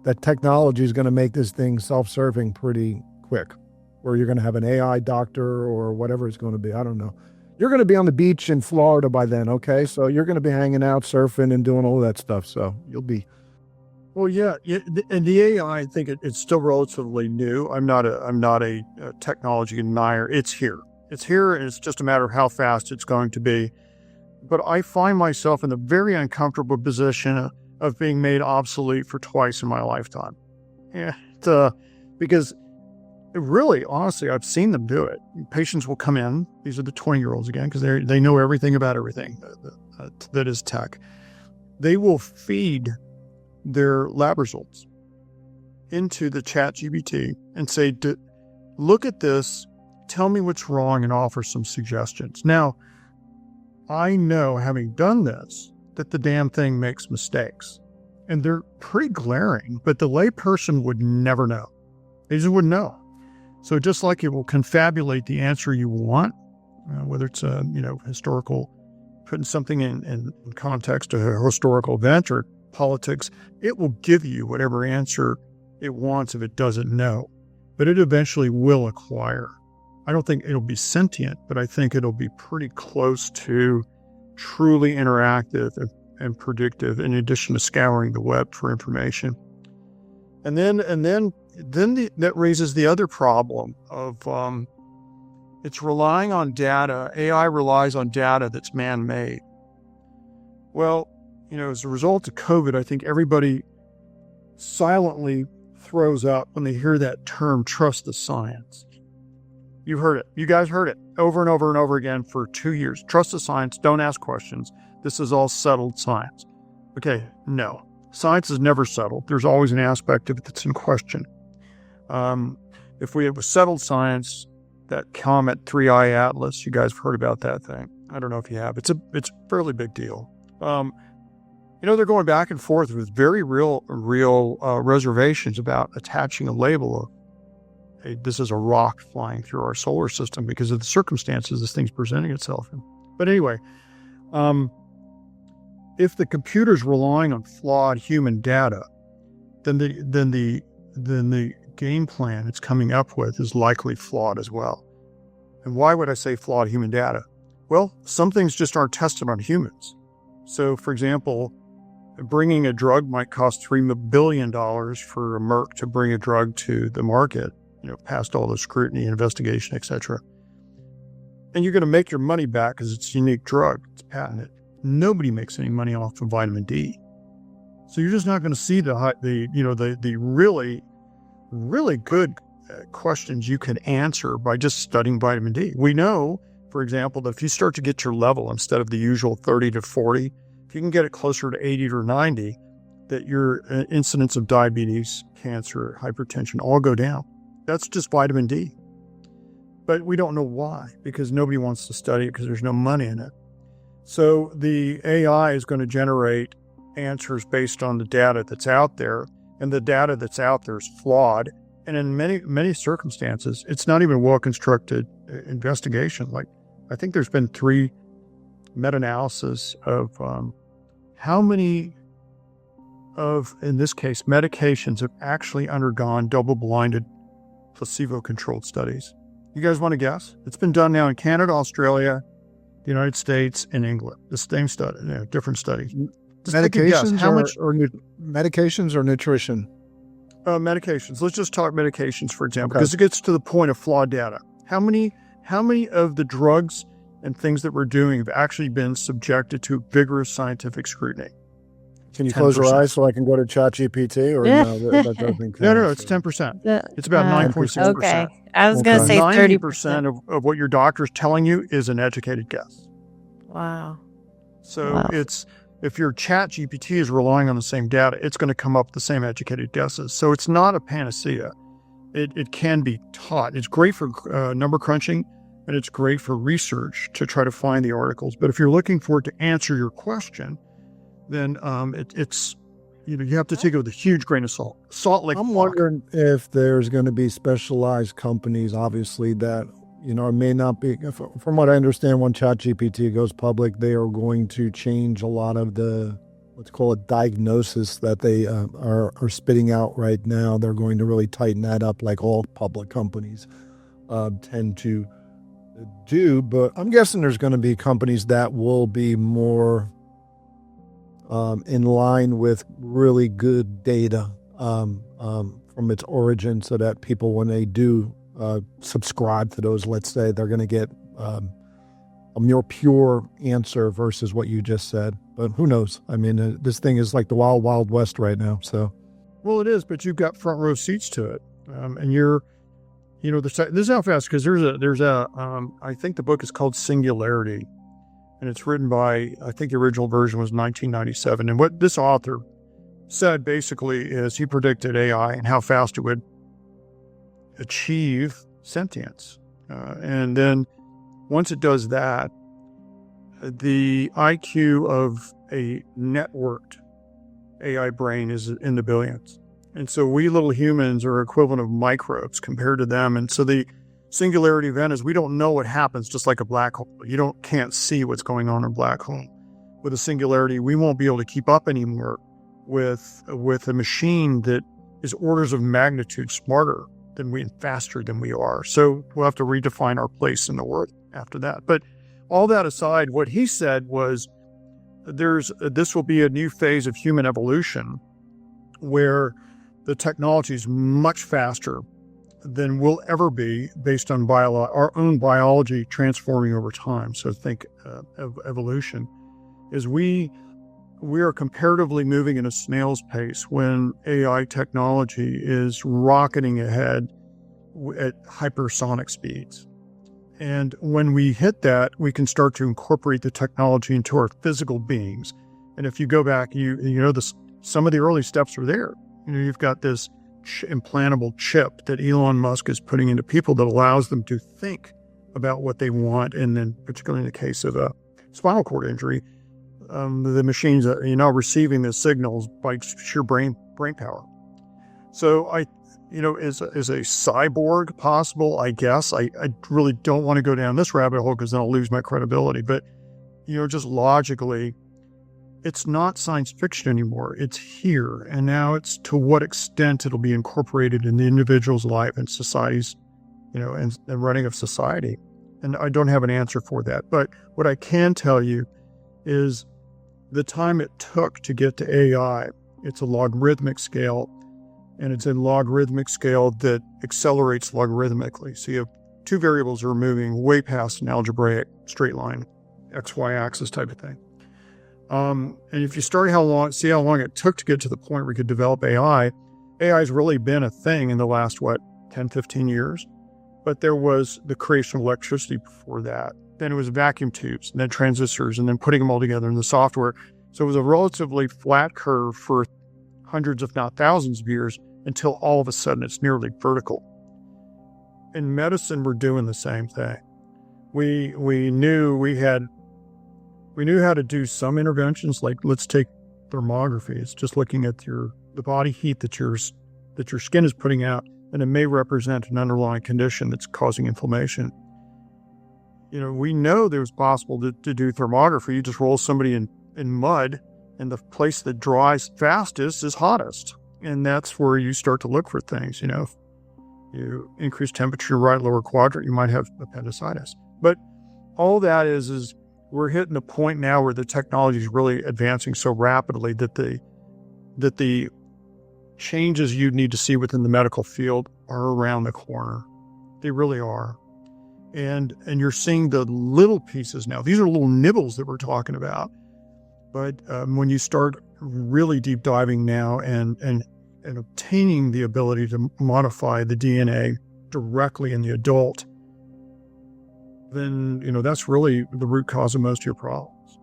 S2: that technology is going to make this thing self-serving pretty quick, where you're going to have an AI doctor or whatever it's going to be. I don't know. You're going to be on the beach in Florida by then, okay? So you're going to be hanging out, surfing, and doing all that stuff. So you'll be...
S3: Well, yeah, and the AI, I think it's still relatively new. I'm not a technology denier. It's here, and it's just a matter of how fast it's going to be. But I find myself in the very uncomfortable position of being made obsolete for twice in my lifetime. Yeah, because really, honestly, I've seen them do it. Patients will come in. These are the 20-year-olds again, because they know everything about everything that is tech. They will feed their lab results into the ChatGPT and say, look at this, tell me what's wrong, and offer some suggestions. Now, I know, having done this, that the damn thing makes mistakes. And they're pretty glaring, but the layperson would never know. They just wouldn't know. So just like it will confabulate the answer you want, whether it's a historical, putting something in context to a historical event or politics, it will give you whatever answer it wants if it doesn't know. But it eventually will acquire. I don't think it'll be sentient, but I think it'll be pretty close to truly interactive and predictive, in addition to scouring the web for information. And then that raises the other problem of it's relying on data. AI relies on data that's man-made. Well, as a result of COVID, I think everybody silently throws up when they hear that term, trust the science. You heard it. You guys heard it over and over and over again for 2 years. Trust the science. Don't ask questions. This is all settled science. Okay, no. Science is never settled. There's always an aspect of it that's in question. If we have settled science, that Comet 3i Atlas, you guys have heard about that thing. I don't know if you have. It's a fairly big deal. They're going back and forth with very real reservations about attaching a label of, hey, this is a rock flying through our solar system because of the circumstances this thing's presenting itself in. But anyway, if the computer's relying on flawed human data, then the game plan it's coming up with is likely flawed as well. And why would I say flawed human data? Well, some things just aren't tested on humans. So, for example, bringing a drug might cost $3 billion for a Merck to bring a drug to the market, past all the scrutiny, investigation, etc. And you're going to make your money back because it's a unique drug. It's patented. Nobody makes any money off of vitamin D. So you're just not going to see the really, really good questions you can answer by just studying vitamin D. We know, for example, that if you start to get your level instead of the usual 30 to 40, if you can get it closer to 80 or 90, that your incidence of diabetes, cancer, hypertension all go down. That's just vitamin D. But we don't know why, because nobody wants to study it because there's no money in it. So the AI is going to generate answers based on the data that's out there, and the data that's out there is flawed. And in many circumstances, it's not even a well-constructed investigation. Like, I think there's been 3 meta-analysis of how many of, in this case, medications have actually undergone double-blinded placebo-controlled studies. You guys want to guess? It's been done now in Canada, Australia, the United States and England. The same study, different study. Just take a guess.
S2: Medications
S3: How much?
S2: medications or nutrition?
S3: Medications. Let's just talk medications, for example,
S2: Okay.
S3: because it gets to the point of flawed data. How many of the drugs and things that we're doing have actually been subjected to vigorous scientific scrutiny?
S2: Can you close your
S3: 10%.
S2: eyes so I can go to ChatGPT? Or no, that doesn't count.
S3: No, it's 10%. It's about 9.6%.
S1: Okay. I was going to say 30%.
S3: 90% of what your doctor's telling you is an educated guess.
S1: Wow.
S3: So
S1: Wow.
S3: if your ChatGPT is relying on the same data, it's going to come up with the same educated guesses. So it's not a panacea. It can be taught. It's great for number crunching, and it's great for research to try to find the articles. But if you're looking for it to answer your question, then it's you have to take it with a huge grain of salt. Salt Lake.
S2: I'm wondering if there's going to be specialized companies, obviously, that may not be. From what I understand, when ChatGPT goes public, they are going to change a lot of the, let's call it, diagnosis that they are spitting out right now. They're going to really tighten that up, like all public companies tend to do. But I'm guessing there's going to be companies that will be more in line with really good data from its origin, so that people, when they do subscribe to those, let's say, they're going to get a more pure answer versus what you just said. But who knows? I mean, this thing is like the wild, wild west right now. So,
S3: well, it is, but you've got front row seats to it, and this is how fast, because there's a I think the book is called Singularity. And it's written by, I think the original version was 1997. And what this author said basically is he predicted AI and how fast it would achieve sentience. And then once it does that, the IQ of a networked AI brain is in the billions. And so we little humans are equivalent of microbes compared to them. And so the singularity event is we don't know what happens, just like a black hole. You can't see what's going on in a black hole. With a singularity, we won't be able to keep up anymore with a machine that is orders of magnitude smarter than we and faster than we are. So we'll have to redefine our place in the world after that. But all that aside, what he said was this will be a new phase of human evolution where the technology is much faster than we'll ever be, based on our own biology transforming over time. So think of evolution, is we are comparatively moving at a snail's pace when AI technology is rocketing ahead at hypersonic speeds. And when we hit that, we can start to incorporate the technology into our physical beings. And if you go back, some of the early steps are there. You've got this implantable chip that Elon Musk is putting into people that allows them to think about what they want. And then particularly in the case of a spinal cord injury, the machines are receiving the signals by sheer brain power. So is a cyborg possible? I guess I really don't want to go down this rabbit hole because then I'll lose my credibility. But just logically, it's not science fiction anymore. It's here. And now it's to what extent it'll be incorporated in the individual's life and society's, and running of society. And I don't have an answer for that. But what I can tell you is the time it took to get to AI, it's a logarithmic scale, and it's a logarithmic scale that accelerates logarithmically. So you have two variables that are moving way past an algebraic straight line, XY axis type of thing. And if you see how long it took to get to the point where we could develop AI has really been a thing in the last, 10, 15 years. But there was the creation of electricity before that. Then it was vacuum tubes, and then transistors, and then putting them all together in the software. So it was a relatively flat curve for hundreds, if not thousands of years, until all of a sudden it's nearly vertical. In medicine, we're doing the same thing. We knew how to do some interventions, like let's take thermography. It's just looking at the body heat that your skin is putting out, and it may represent an underlying condition that's causing inflammation. We know that it was possible to do thermography. You just roll somebody in mud, and the place that dries fastest is hottest. And that's where you start to look for things. If you increase temperature right lower quadrant, you might have appendicitis. But all that is we're hitting a point now where the technology is really advancing so rapidly that the changes you need to see within the medical field are around the corner. They really are. And you're seeing the little pieces now. These are little nibbles that we're talking about. But when you start really deep diving now and obtaining the ability to modify the DNA directly in the adult, then, that's really the root cause of most of your problems.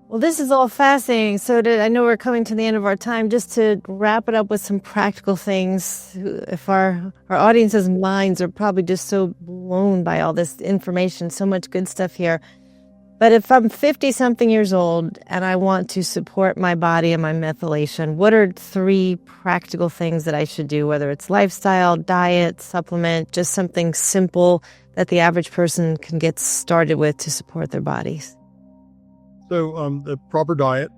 S1: Well, this is all fascinating. So I know we're coming to the end of our time. Just to wrap it up with some practical things, if our audience's minds are probably just so blown by all this information, so much good stuff here. But if I'm 50-something years old and I want to support my body and my methylation, what are 3 practical things that I should do, whether it's lifestyle, diet, supplement, just something simple that the average person can get started with to support their bodies?
S3: So the proper diet,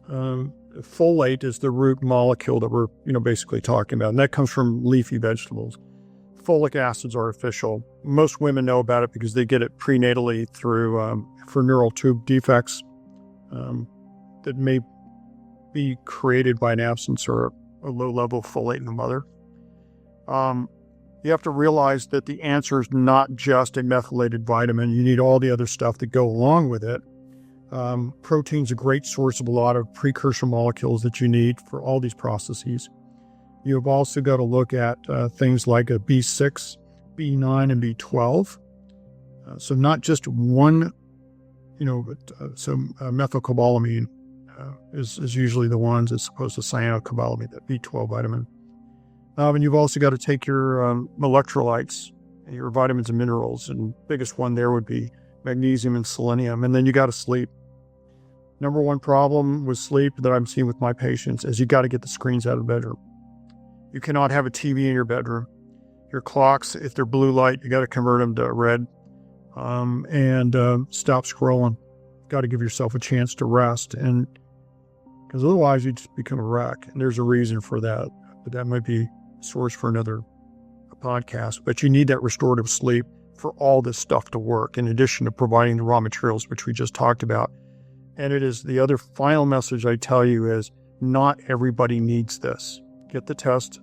S3: folate is the root molecule that we're, basically talking about, and that comes from leafy vegetables. Folic acid's artificial. Most women know about it because they get it prenatally through for neural tube defects that may be created by an absence or a low level of folate in the mother. You have to realize that the answer is not just a methylated vitamin. You need all the other stuff that go along with it. Protein's a great source of a lot of precursor molecules that you need for all these processes. You've also got to look at things like a B6, B9, and B12. So not just one, methylcobalamin is usually the ones as opposed to cyanocobalamin, that B12 vitamin. And you've also got to take your electrolytes, your vitamins and minerals, and biggest one there would be magnesium and selenium. And then you got to sleep. Number one problem with sleep that I'm seeing with my patients is you got to get the screens out of the bedroom. You cannot have a TV in your bedroom. Your clocks, if they're blue light, you got to convert them to red, and stop scrolling. Got to give yourself a chance to rest, and because otherwise you just become a wreck. And there's a reason for that, but that might be a source for another podcast. But you need that restorative sleep for all this stuff to work, in addition to providing the raw materials, which we just talked about. And it is the other final message I tell you is not everybody needs this. Get the test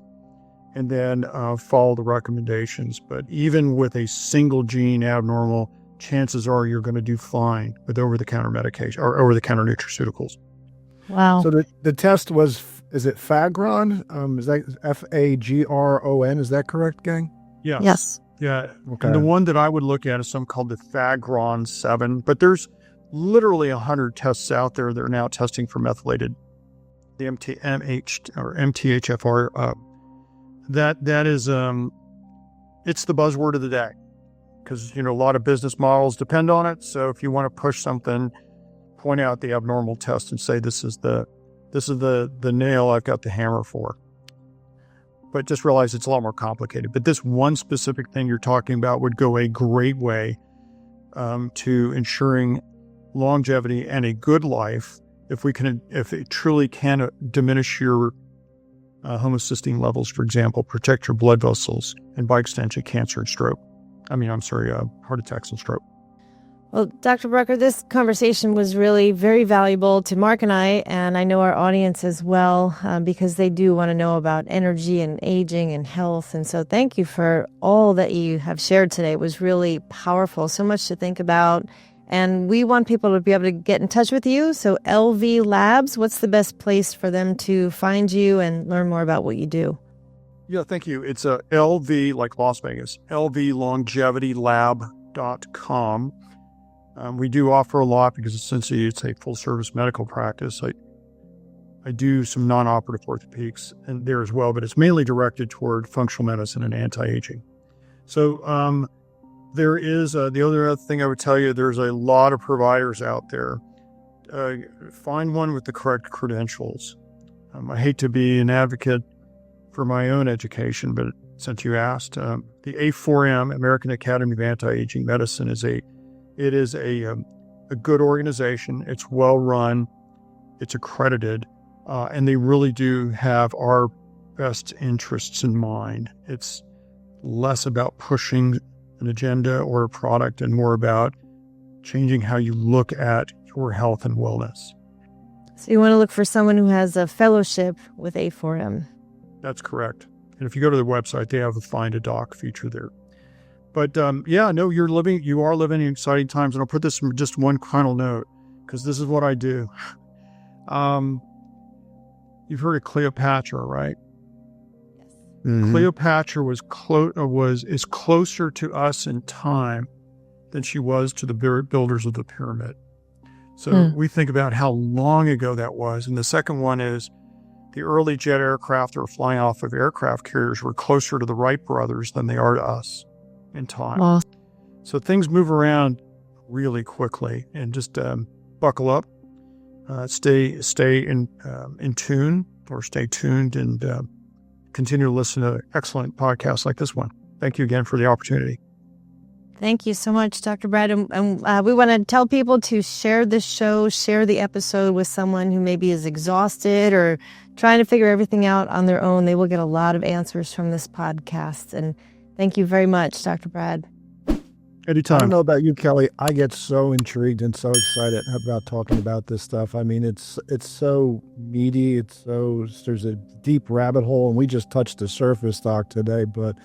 S3: and then follow the recommendations. But even with a single gene abnormal, chances are you're going to do fine with over-the-counter medication or over-the-counter nutraceuticals.
S1: Wow.
S2: So the test was, is it Fagron? Is that Fagron? Is that correct, gang?
S3: Yes.
S1: Yes.
S3: Yeah.
S2: Okay.
S3: And the one that I would look at is something called the Fagron 7, but there's literally 100 tests out there that are now testing for methylated, the MTHFR. That is, it's the buzzword of the day because, a lot of business models depend on it. So if you want to push something, point out the abnormal test and say, this is the nail I've got the hammer for. But just realize it's a lot more complicated. But this one specific thing you're talking about would go a great way to ensuring longevity and a good life if it truly can diminish your homocysteine levels, for example, protect your blood vessels, and by extension, cancer and stroke. Heart attacks and stroke.
S1: Well, Dr. Brucker, this conversation was really very valuable to Mark and I know our audience as well, because they do want to know about energy and aging and health. And so thank you for all that you have shared today. It was really powerful, so much to think about. And we want people to be able to get in touch with you. So LV Labs, what's the best place for them to find you and learn more about what you do?
S3: Yeah, thank you. It's LV, like Las Vegas, lvlongevitylab.com. We do offer a lot because essentially it's a full-service medical practice. I do some non-operative orthopedics in there as well, but it's mainly directed toward functional medicine and anti-aging. So there is the other thing I would tell you, there's a lot of providers out there. Find one with the correct credentials. I hate to be an advocate for my own education, but since you asked, the A4M, American Academy of Anti-Aging Medicine, is a good organization. It's well run, it's accredited, and they really do have our best interests in mind. It's less about pushing an agenda or a product and more about changing how you look at your health and wellness.
S1: So you want to look for someone who has a fellowship with A4M.
S3: That's correct. And if you go to the website, they have a Find a Doc feature there. But you are living in exciting times. And I'll put this in just one final note, because this is what I do. You've heard of Cleopatra, right?
S1: Yes.
S2: Mhm.
S3: Cleopatra is closer to us in time than she was to the builders of the pyramid. So we think about how long ago that was. And the second one is the early jet aircraft that were flying off of aircraft carriers were closer to the Wright brothers than they are to us in time.
S1: Well,
S3: So things move around really quickly, and just buckle up, stay in tune, or stay tuned, and continue to listen to excellent podcasts like this one. Thank you again for the opportunity.
S1: thank you so much, Dr. Brad. And we want to tell people to share this show, share the episode with someone who maybe is exhausted or trying to figure everything out on their own. They will get a lot of answers from this podcast. And thank you very much, Dr. Brad.
S2: I
S3: Anytime.
S2: don't know about you, Kelly. I get so intrigued and so excited about talking about this stuff. I mean, it's so meaty. There's a deep rabbit hole, and we just touched the surface, Doc, today. But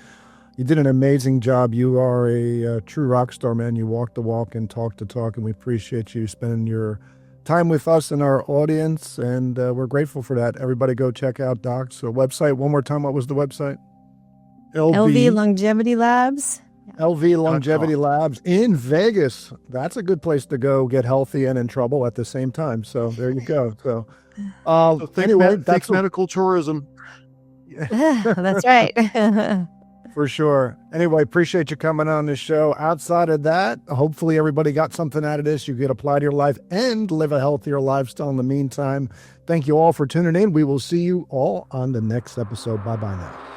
S2: you did an amazing job. You are a true rock star, man. You walk the walk and talk the talk, and we appreciate you spending your time with us and our audience, and we're grateful for that. Everybody go check out Doc's website. One more time, what was the website?
S1: LV Longevity Labs.
S2: LV Longevity Labs in Vegas. That's a good place to go get healthy and in trouble at the same time. So there you go. So anyway,
S3: Think medical tourism.
S1: That's right.
S2: for sure. Anyway, appreciate you coming on the show. Outside of that, hopefully everybody got something out of this you could apply to your life and live a healthier lifestyle in the meantime. Thank you all for tuning in. We will see you all on the next episode. Bye-bye now.